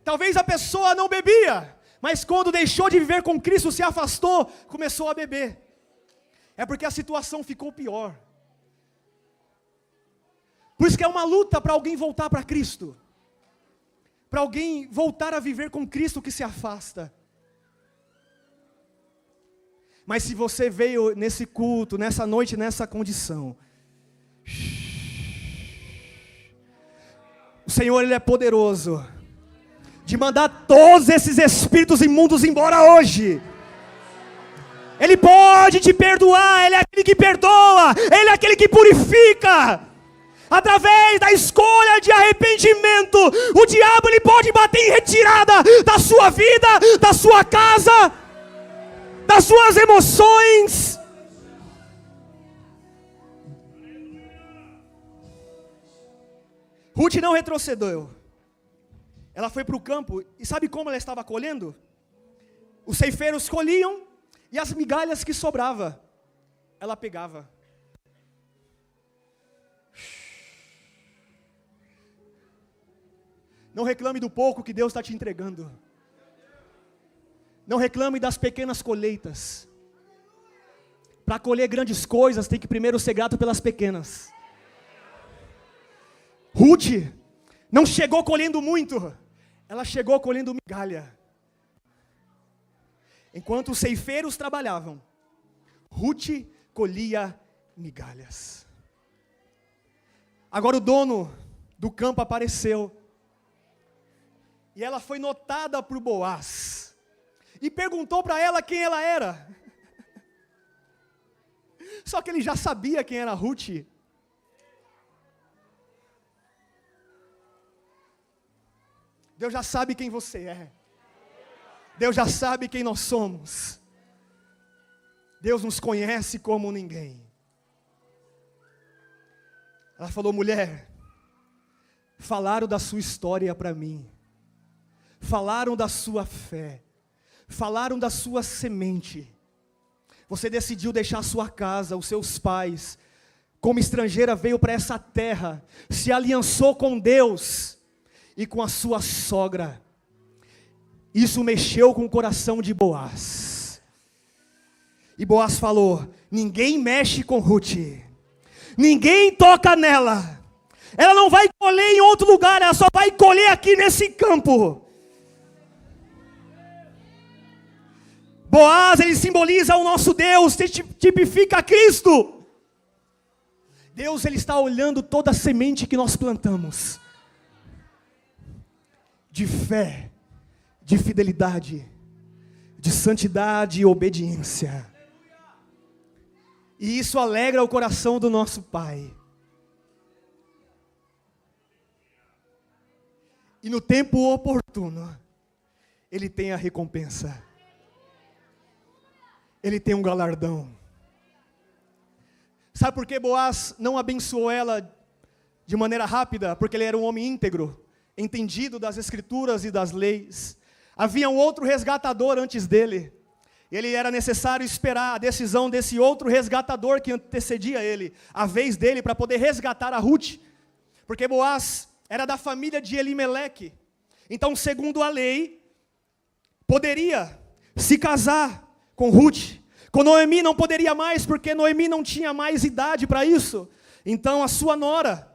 Speaker 1: Talvez a pessoa não bebia, mas quando deixou de viver com Cristo, se afastou, começou a beber. É porque a situação ficou pior. Por isso que é uma luta para alguém voltar para Cristo. Para alguém voltar a viver com Cristo que se afasta. Mas se você veio nesse culto, nessa noite, nessa condição, o Senhor ele é poderoso de mandar todos esses espíritos imundos embora hoje. Ele pode te perdoar, Ele é aquele que perdoa, Ele é aquele que purifica. Através da escolha de arrependimento, o diabo ele pode bater em retirada da sua vida, da sua casa, das suas emoções. Ruth não retrocedeu. Ela foi para o campo, e sabe como ela estava colhendo? Os ceifeiros colhiam, e as migalhas que sobrava, ela pegava. Não reclame do pouco que Deus está te entregando. Não reclame das pequenas colheitas. Para colher grandes coisas, tem que primeiro ser grato pelas pequenas. Ruth não chegou colhendo muito, ela chegou colhendo migalha. Enquanto os ceifeiros trabalhavam, Ruth colhia migalhas. Agora o dono do campo apareceu. E ela foi notada por Boaz. E perguntou para ela quem ela era. Só que ele já sabia quem era Ruth. Deus já sabe quem você é. Deus já sabe quem nós somos. Deus nos conhece como ninguém. Ela falou: mulher, falaram da sua história para mim. Falaram da sua fé. Falaram da sua semente. Você decidiu deixar a sua casa, os seus pais. Como estrangeira veio para essa terra. Se aliançou com Deus e com a sua sogra. Isso mexeu com o coração de Boaz. E Boaz falou: ninguém mexe com Ruth. Ninguém toca nela. Ela não vai colher em outro lugar, ela só vai colher aqui nesse campo. Boaz, ele simboliza o nosso Deus, tipifica Cristo. Deus, ele está olhando toda a semente que nós plantamos. De fé, de fidelidade, de santidade e obediência. E isso alegra o coração do nosso Pai. E no tempo oportuno, ele tem a recompensa. Ele tem um galardão. Sabe por que Boaz não abençoou ela de maneira rápida? Porque ele era um homem íntegro, entendido das escrituras e das leis. Havia um outro resgatador antes dele. Ele era necessário esperar a decisão desse outro resgatador que antecedia ele, a vez dele para poder resgatar a Ruth. Porque Boaz era da família de Elimeleque. Então, segundo a lei, poderia se casar com Ruth. Com Noemi não poderia mais, porque Noemi não tinha mais idade para isso. Então, a sua nora,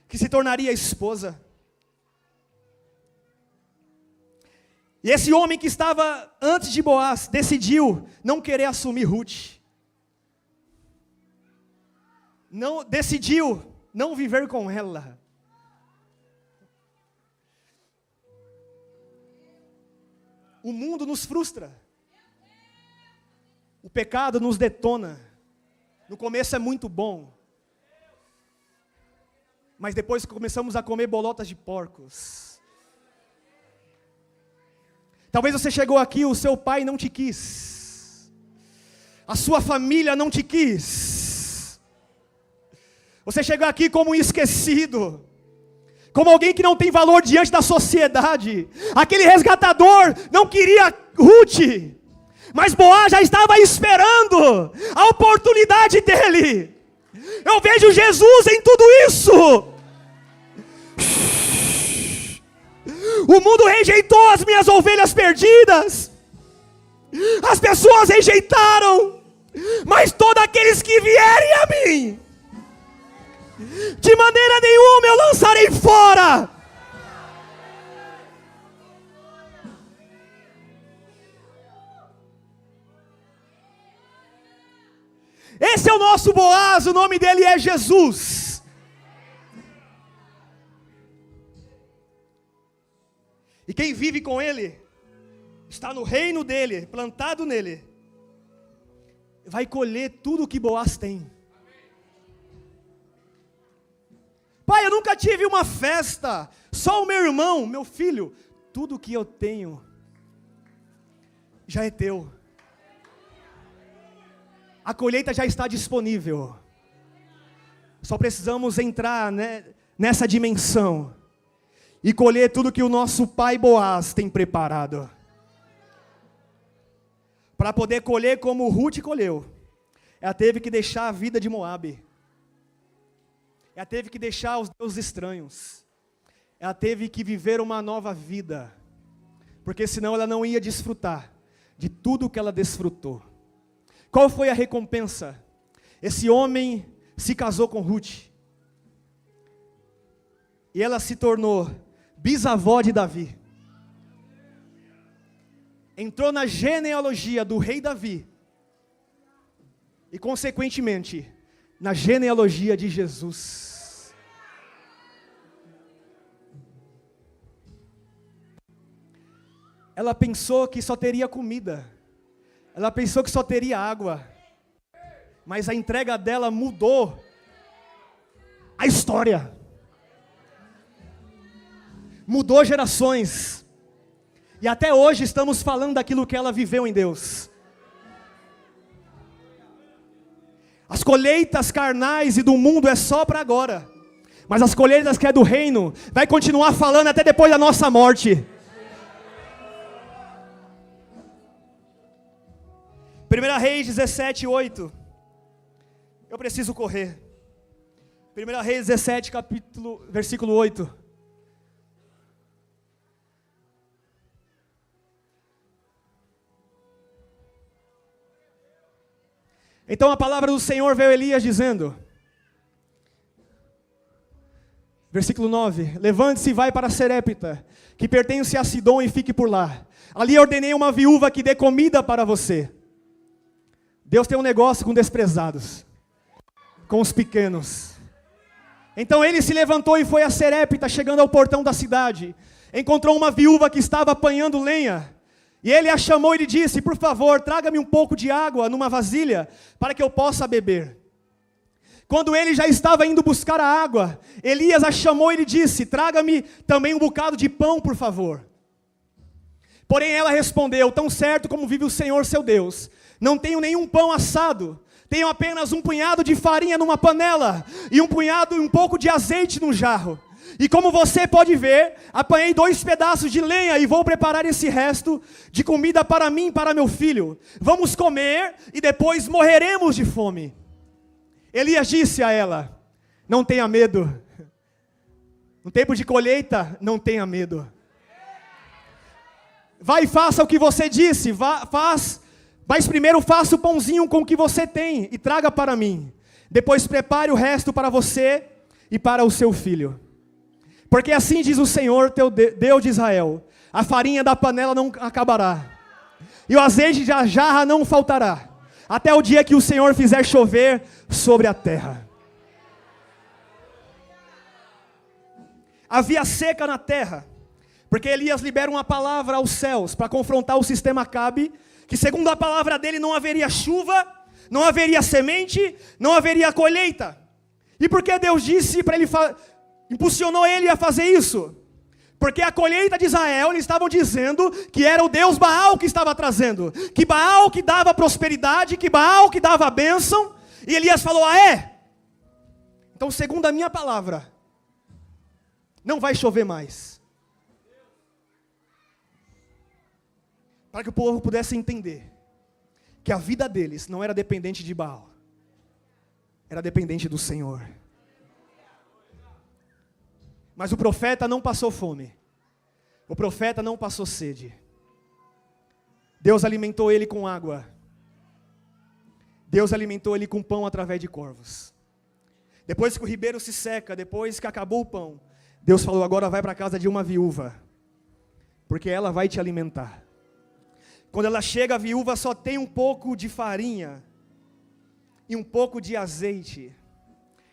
Speaker 1: que se tornaria esposa. E esse homem que estava antes de Boaz, decidiu não querer assumir Ruth. Decidiu não viver com ela. O mundo nos frustra. O pecado nos detona. No começo é muito bom. Mas depois começamos a comer bolotas de porcos. Talvez você chegou aqui, o seu pai não te quis. A sua família não te quis. Você chegou aqui como um esquecido. Como alguém que não tem valor diante da sociedade. Aquele resgatador não queria Ruth. Mas Boaz já estava esperando a oportunidade dele. Eu vejo Jesus em tudo isso. O mundo rejeitou as minhas ovelhas perdidas. As pessoas rejeitaram. Mas todos aqueles que vierem a mim, de maneira nenhuma eu lançarei fora. Esse é o nosso Boaz, o nome dele é Jesus. E quem vive com ele, está no reino dele, plantado nele, vai colher tudo o que Boaz tem. Pai, eu nunca tive uma festa, só o meu irmão, meu filho. Tudo que eu tenho já é teu. A colheita já está disponível. Só precisamos entrar, né, nessa dimensão e colher tudo que o nosso pai Boaz tem preparado. Para poder colher como Ruth colheu, ela teve que deixar a vida de Moabe. Ela teve que deixar os deuses estranhos. Ela teve que viver uma nova vida. Porque senão ela não ia desfrutar de tudo que ela desfrutou. Qual foi a recompensa? Esse homem se casou com Ruth. E ela se tornou bisavó de Davi. Entrou na genealogia do rei Davi. E consequentemente, na genealogia de Jesus. Ela pensou que só teria comida. Ela pensou que só teria água. Mas a entrega dela mudou a história. Mudou gerações. E até hoje estamos falando daquilo que ela viveu em Deus. As colheitas carnais e do mundo é só para agora. Mas as colheitas que é do reino, vai continuar falando até depois da nossa morte. 1 Reis 17, 8. Eu preciso correr. 1 Reis 17, versículo 8. Então a palavra do Senhor veio a Elias dizendo, versículo 9, levante-se e vai para Serepta, que pertence a Sidom, e fique por lá. Ali ordenei uma viúva que dê comida para você. Deus tem um negócio com desprezados, com os pequenos. Então ele se levantou e foi a Serepta, chegando ao portão da cidade. Encontrou uma viúva que estava apanhando lenha. E ele a chamou e lhe disse, por favor, traga-me um pouco de água numa vasilha, para que eu possa beber. Quando ele já estava indo buscar a água, Elias a chamou e lhe disse: traga-me também um bocado de pão, por favor. Porém ela respondeu: tão certo como vive o Senhor seu Deus, não tenho nenhum pão assado, tenho apenas um punhado de farinha numa panela, e um pouco de azeite num jarro. E como você pode ver, apanhei 2 pedaços de lenha e vou preparar esse resto de comida para mim e para meu filho. Vamos comer e depois morreremos de fome. Elias disse a ela: não tenha medo. No tempo de colheita, não tenha medo. Vai e faça o que você disse, mas primeiro faça o pãozinho com o que você tem e traga para mim. Depois prepare o resto para você e para o seu filho. Porque assim diz o Senhor, teu Deus de Israel: a farinha da panela não acabará, e o azeite da jarra não faltará, até o dia que o Senhor fizer chover sobre a terra. Havia seca na terra, porque Elias libera uma palavra aos céus para confrontar o sistema Acabe, que segundo a palavra dele não haveria chuva, não haveria semente, não haveria colheita. E por que Deus disse para ele, impulsionou ele a fazer isso? Porque a colheita de Israel, eles estavam dizendo que era o Deus Baal que estava trazendo, que Baal que dava prosperidade, que Baal que dava a bênção. E Elias falou: ah é? Então segundo a minha palavra, não vai chover mais. Para que o povo pudesse entender que a vida deles não era dependente de Baal, era dependente do Senhor. Mas o profeta não passou fome, o profeta não passou sede. Deus alimentou ele com água, Deus alimentou ele com pão através de corvos. Depois que o ribeiro se seca, depois que acabou o pão, Deus falou: agora vai para a casa de uma viúva, porque ela vai te alimentar. Quando ela chega, a viúva só tem um pouco de farinha e um pouco de azeite.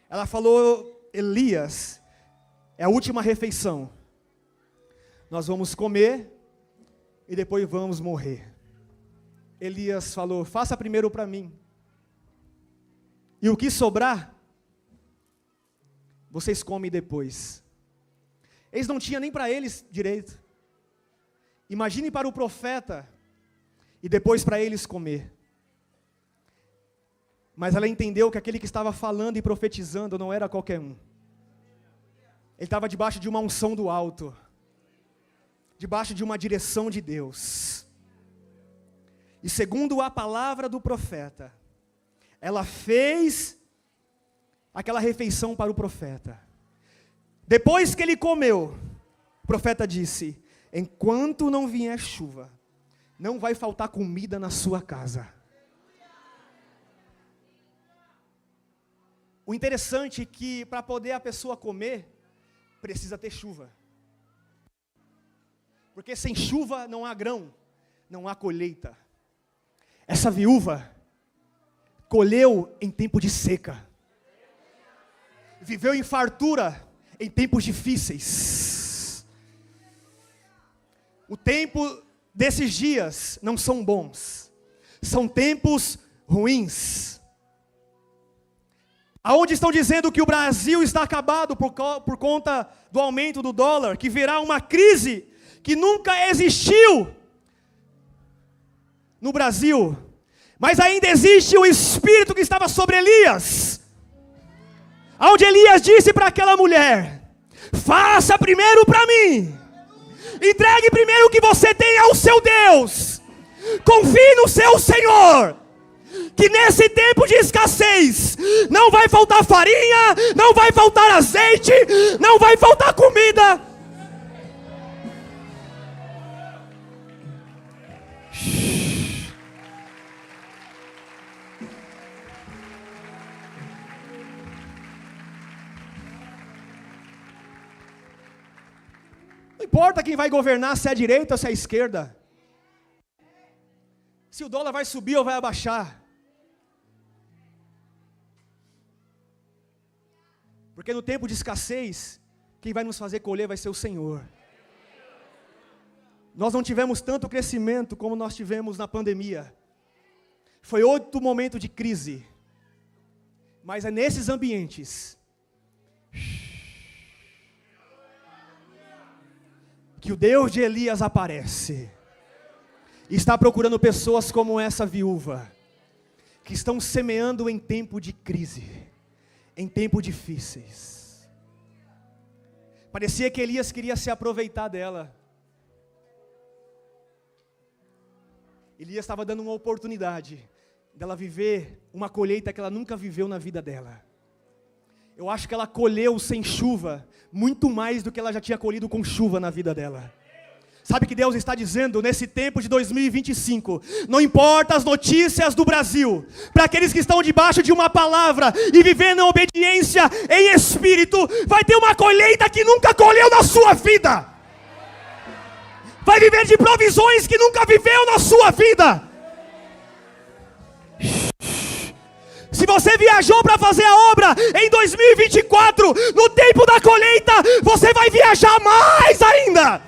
Speaker 1: Ela falou: Elias, é a última refeição, nós vamos comer e depois vamos morrer. Elias falou: faça primeiro para mim, e o que sobrar, vocês comem depois. Eles não tinham nem para eles direito. Imagine para o profeta, e depois para eles comer. Mas ela entendeu que aquele que estava falando e profetizando não era qualquer um. Ele estava debaixo de uma unção do alto, debaixo de uma direção de Deus. E segundo a palavra do profeta, ela fez aquela refeição para o profeta. Depois que ele comeu, o profeta disse: enquanto não vier chuva, não vai faltar comida na sua casa. O interessante é que para poder a pessoa comer, precisa ter chuva. Porque sem chuva não há grão, não há colheita. Essa viúva colheu em tempo de seca, viveu em fartura em tempos difíceis. O tempo desses dias não são bons, são tempos ruins. Aonde estão dizendo que o Brasil está acabado por conta do aumento do dólar, que virá uma crise que nunca existiu no Brasil, mas ainda existe o Espírito que estava sobre Elias, aonde Elias disse para aquela mulher: faça primeiro para mim, entregue primeiro o que você tem ao seu Deus, confie no seu Senhor, que nesse tempo de escassez, não vai faltar farinha, não vai faltar azeite, não vai faltar comida. Não importa quem vai governar, se é a direita ou se é a esquerda, se o dólar vai subir ou vai abaixar. Porque no tempo de escassez, quem vai nos fazer colher vai ser o Senhor. Nós não tivemos tanto crescimento como nós tivemos na pandemia. Foi outro momento de crise. Mas é nesses ambientes que o Deus de Elias aparece. E está procurando pessoas como essa viúva, que estão semeando em tempo de crise, em tempos difíceis. Parecia que Elias queria se aproveitar dela. Elias estava dando uma oportunidade dela viver uma colheita que ela nunca viveu na vida dela. Eu acho que ela colheu sem chuva muito mais do que ela já tinha colhido com chuva na vida dela. Sabe o que Deus está dizendo nesse tempo de 2025? Não importa as notícias do Brasil, para aqueles que estão debaixo de uma palavra e vivendo em obediência em espírito, vai ter uma colheita que nunca colheu na sua vida. Vai viver de provisões que nunca viveu na sua vida. Se você viajou para fazer a obra em 2024, no tempo da colheita, você vai viajar mais ainda.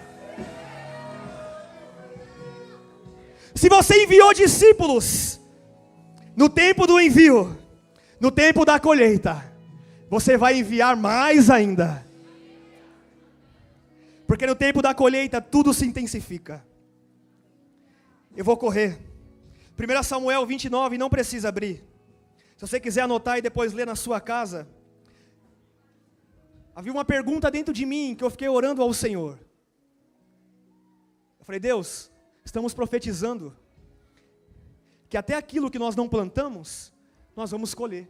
Speaker 1: Se você enviou discípulos, no tempo do envio, no tempo da colheita, você vai enviar mais ainda. Porque no tempo da colheita, tudo se intensifica. Eu vou correr. 1 Samuel 29, não precisa abrir. Se você quiser anotar e depois ler na sua casa. Havia uma pergunta dentro de mim, que eu fiquei orando ao Senhor. Eu falei, Deus, estamos profetizando que até aquilo que nós não plantamos, nós vamos colher.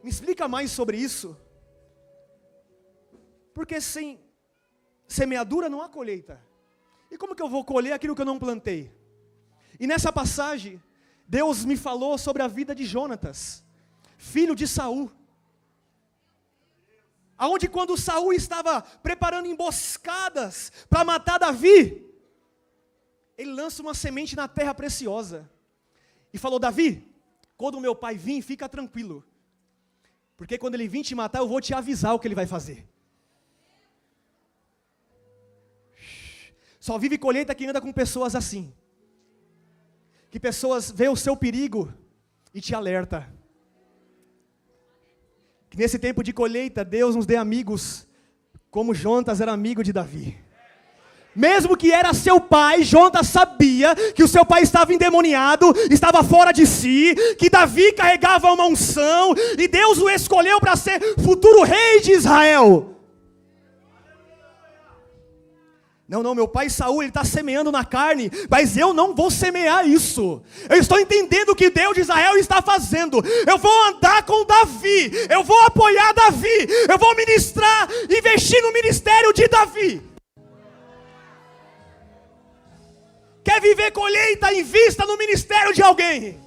Speaker 1: Me explica mais sobre isso. Porque sem semeadura não há colheita. E como que eu vou colher aquilo que eu não plantei? E nessa passagem, Deus me falou sobre a vida de Jonatas, filho de Saul. Aonde quando Saul estava preparando emboscadas para matar Davi, ele lança uma semente na terra preciosa. E falou, Davi, quando o meu pai vir, fica tranquilo. Porque quando ele vir te matar, eu vou te avisar o que ele vai fazer. Só vive colheita quem anda com pessoas assim. Que pessoas veem o seu perigo e te alerta. Que nesse tempo de colheita, Deus nos dê amigos, como Jonatas era amigo de Davi. Mesmo que era seu pai, Jonatas sabia que o seu pai estava endemoniado, estava fora de si, que Davi carregava uma unção, e Deus o escolheu para ser futuro rei de Israel. Não, meu pai Saul, ele está semeando na carne, mas eu não vou semear isso. Eu estou entendendo o que Deus de Israel está fazendo. Eu vou andar com Davi, eu vou apoiar Davi, eu vou ministrar, investir no ministério de Davi. Quer viver colheita? Invista no ministério de alguém.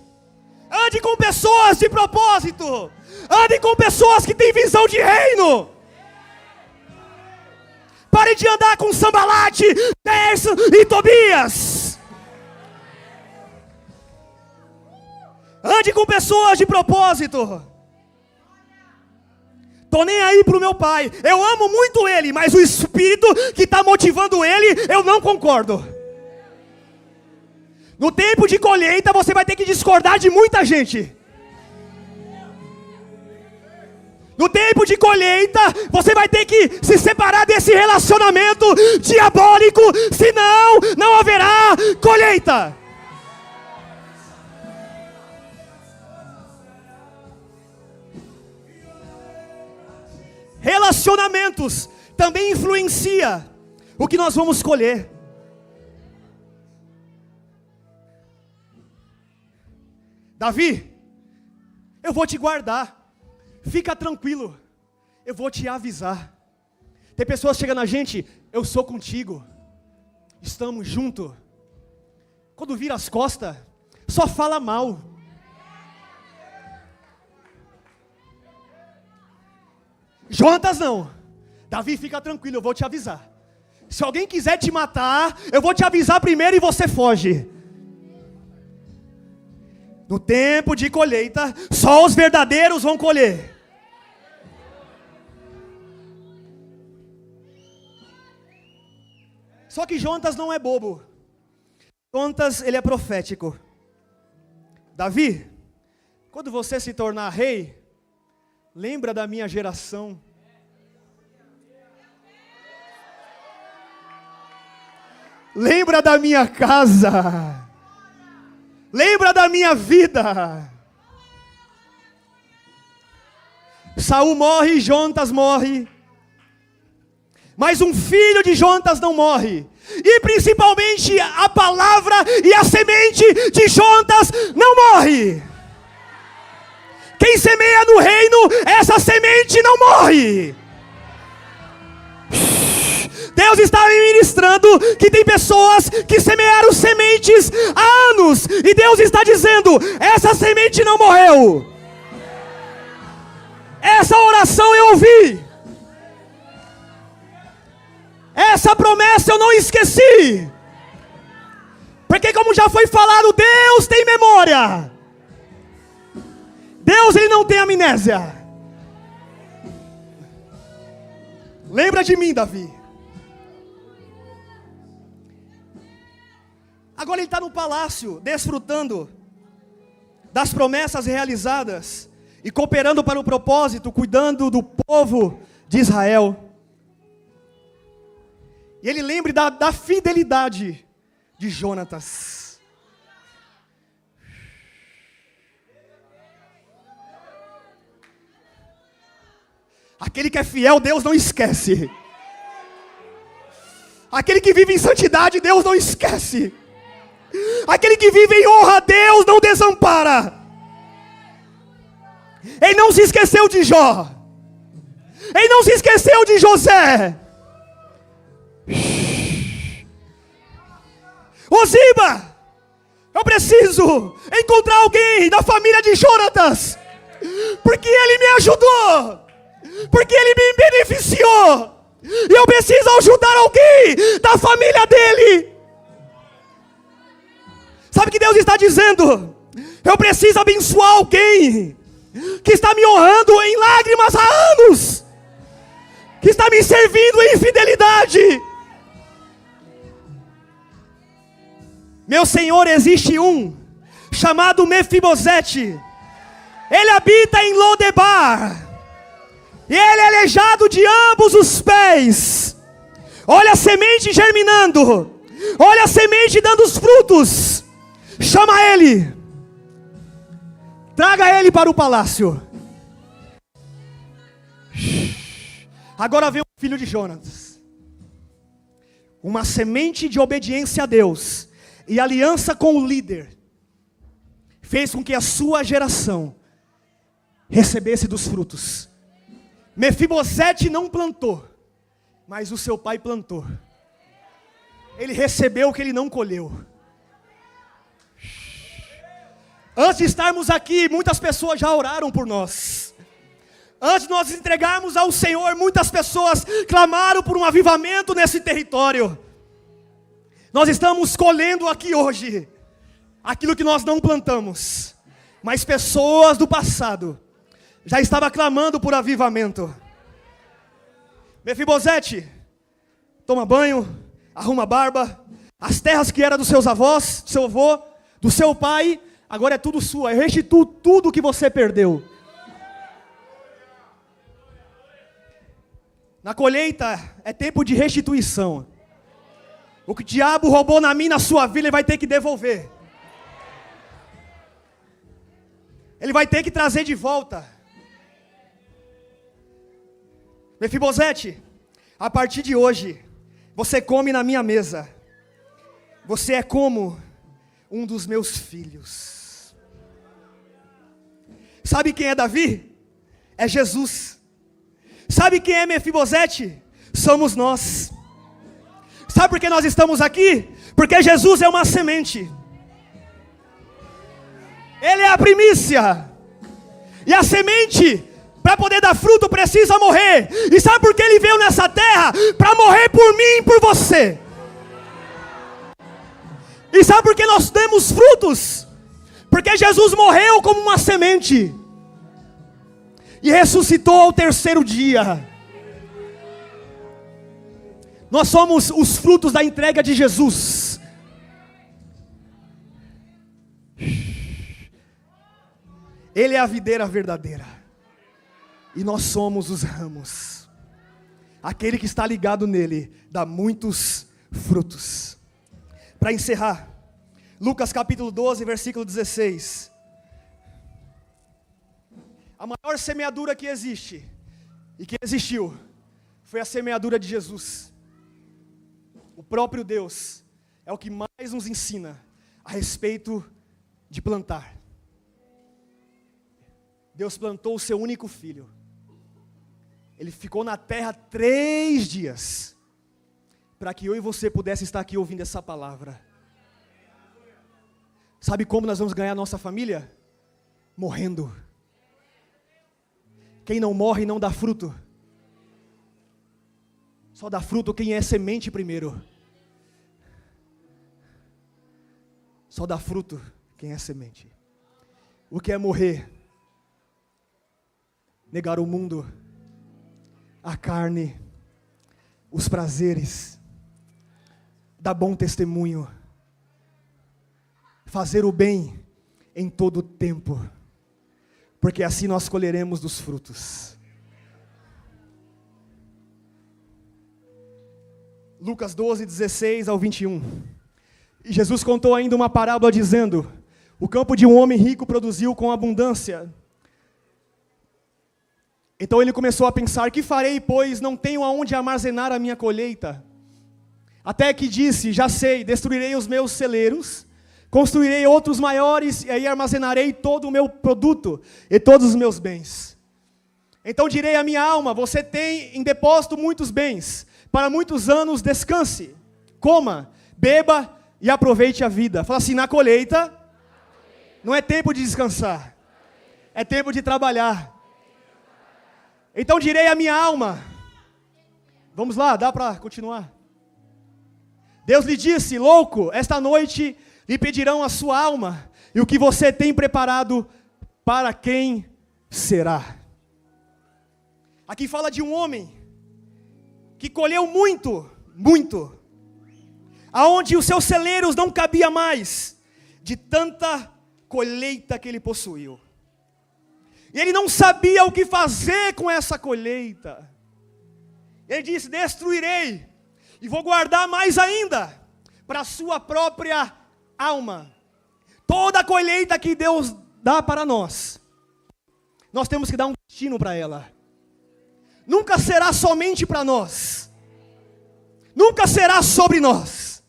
Speaker 1: Ande com pessoas de propósito. Ande com pessoas que têm visão de reino. Pare de andar com Sambalate, Terço e Tobias. Ande com pessoas de propósito. Tô nem aí pro meu pai. Eu amo muito ele, mas o espírito que está motivando ele, eu não concordo. No tempo de colheita, você vai ter que discordar de muita gente. No tempo de colheita, você vai ter que se separar desse relacionamento diabólico, senão não haverá colheita. Relacionamentos também influencia o que nós vamos colher. Davi, eu vou te guardar. Fica tranquilo, eu vou te avisar. Tem pessoas chegando na gente, eu sou contigo, estamos juntos. Quando vira as costas, só fala mal. Jonatas não, Davi, fica tranquilo, eu vou te avisar. Se alguém quiser te matar, eu vou te avisar primeiro e você foge. No tempo de colheita, só os verdadeiros vão colher. Só que Jonatas não é bobo. Jonatas, ele é profético. Davi, quando você se tornar rei, Lembra da minha geração. Lembra da minha casa. Lembra da minha vida. Saul morre e Jonatas morre. Mas um filho de Jonatas não morre. E principalmente a palavra e a semente de Jonatas não morre. Quem semeia no reino, essa semente não morre. Deus está me ministrando que tem pessoas que semearam sementes há anos. E Deus está dizendo, essa semente não morreu. Essa oração eu ouvi. Essa promessa eu não esqueci. Porque como já foi falado, Deus tem memória. Deus, Ele não tem amnésia. Lembra de mim, Davi. Agora ele está no palácio, desfrutando das promessas realizadas e cooperando para o propósito, cuidando do povo de Israel. E ele lembra da fidelidade de Jonatas. Aquele que é fiel, Deus não esquece. Aquele que vive em santidade, Deus não esquece. Aquele que vive em honra, Deus não desampara. Ele não se esqueceu de Jó. Ele não se esqueceu de José. Ziba, eu preciso encontrar alguém da família de Jonatas, porque ele me ajudou, porque ele me beneficiou, e eu preciso ajudar alguém da família dele. Sabe o que Deus está dizendo? Eu preciso abençoar alguém que está me honrando em lágrimas há anos, que está me servindo em fidelidade. Meu Senhor, existe um chamado Mefibosete. Ele habita em Lodebar. E ele é aleijado de ambos os pés. Olha a semente germinando. Olha a semente dando os frutos. Chama ele. Traga ele para o palácio. Agora vem o filho de Jonatas. Uma semente de obediência a Deus e aliança com o líder fez com que a sua geração recebesse dos frutos. Mefibosete não plantou, mas o seu pai plantou. Ele recebeu o que ele não colheu. Antes de estarmos aqui, muitas pessoas já oraram por nós. Antes de nós entregarmos ao Senhor, muitas pessoas clamaram por um avivamento nesse território. Nós estamos colhendo aqui hoje aquilo que nós não plantamos, mas pessoas do passado já estavam clamando por avivamento. Mefibosete, toma banho, arruma a barba. As terras que eram dos seus avós, do seu avô, do seu pai, agora é tudo sua. Eu restituo tudo que você perdeu. Na colheita é tempo de restituição. O que o diabo roubou na minha, na sua vida, ele vai ter que devolver. Ele vai ter que trazer de volta. Mefibosete, a partir de hoje, você come na minha mesa. Você é como um dos meus filhos. Sabe quem é Davi? É Jesus. Sabe quem é Mefibosete? Somos nós. Sabe por que nós estamos aqui? Porque Jesus é uma semente. Ele é a primícia. E a semente, para poder dar fruto, precisa morrer. E sabe por que ele veio nessa terra? Para morrer por mim e por você. E sabe por que nós temos frutos? Porque Jesus morreu como uma semente e ressuscitou ao terceiro dia. Nós somos os frutos da entrega de Jesus. Ele é a videira verdadeira. e nós somos os ramos. Aquele que está ligado nele dá muitos frutos. Para encerrar, Lucas capítulo 12, versículo 16. A maior semeadura que existe e que existiu foi a semeadura de Jesus. O próprio Deus é o que mais nos ensina a respeito de plantar. Deus plantou o seu único filho. Ele ficou na terra 3 dias, para que eu e você pudesse estar aqui ouvindo essa palavra. Sabe como nós vamos ganhar a nossa família? Morrendo. Quem não morre não dá fruto. Só dá fruto quem é semente primeiro. Só dá fruto quem é semente. O que é morrer? Negar o mundo, a carne, os prazeres, dar bom testemunho, fazer o bem em todo o tempo, porque assim nós colheremos dos frutos. Lucas 12, 16 ao 21. E Jesus contou ainda uma parábola dizendo: o campo de um homem rico produziu com abundância. Então ele começou a pensar: que farei, pois não tenho aonde armazenar a minha colheita? Até que disse: já sei, destruirei os meus celeiros, construirei outros maiores, e aí armazenarei todo o meu produto e todos os meus bens. Então direi à minha alma: você tem em depósito muitos bens, para muitos anos descanse, coma, beba e aproveite a vida. Fala assim: na colheita não é tempo de descansar, é tempo de trabalhar. Então direi à minha alma, vamos lá, dá para continuar. Deus lhe disse: louco, esta noite lhe pedirão a sua alma, e o que você tem preparado, para quem será? Aqui fala de um homem que colheu muito, muito, aonde os seus celeiros não cabia mais, de tanta colheita que ele possuiu. E ele não sabia o que fazer com essa colheita. Ele disse: destruirei, e vou guardar mais ainda, para a sua própria alma. Toda a colheita que Deus dá para nós temos que dar um destino para ela. Nunca será somente para nós, nunca será sobre nós,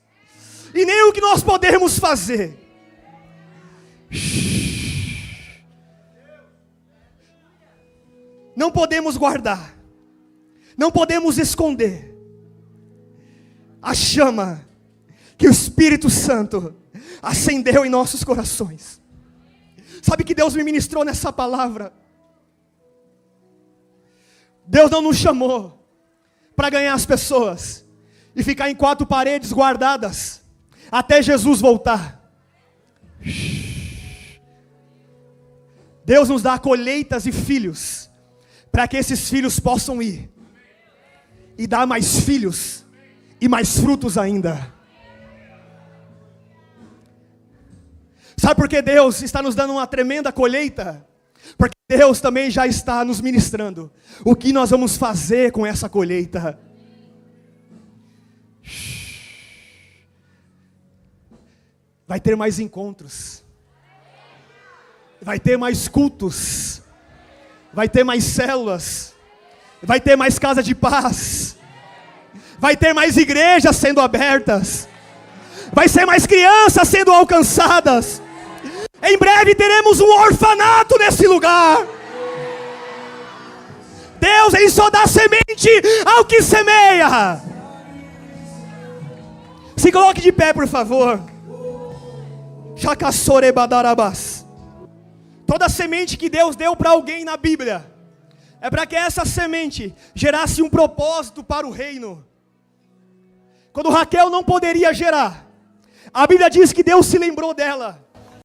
Speaker 1: e nem o que nós podemos fazer. Não podemos guardar, não podemos esconder a chama que o Espírito Santo acendeu em nossos corações. Sabe que Deus me ministrou nessa palavra? Deus não nos chamou para ganhar as pessoas e ficar em 4 paredes guardadas até Jesus voltar. Deus nos dá colheitas e filhos, para que esses filhos possam ir e dar mais filhos e mais frutos ainda. Sabe por que Deus está nos dando uma tremenda colheita? Porque Deus também já está nos ministrando o que nós vamos fazer com essa colheita. Vai ter mais encontros, vai ter mais cultos, vai ter mais células, vai ter mais casa de paz, vai ter mais igrejas sendo abertas, vai ser mais crianças sendo alcançadas. Em breve teremos um orfanato nesse lugar. Deus, Ele só dá semente ao que semeia. Se coloque de pé, por favor. Toda semente que Deus deu para alguém na Bíblia é para que essa semente gerasse um propósito para o reino. Quando Raquel não poderia gerar, a Bíblia diz que Deus se lembrou dela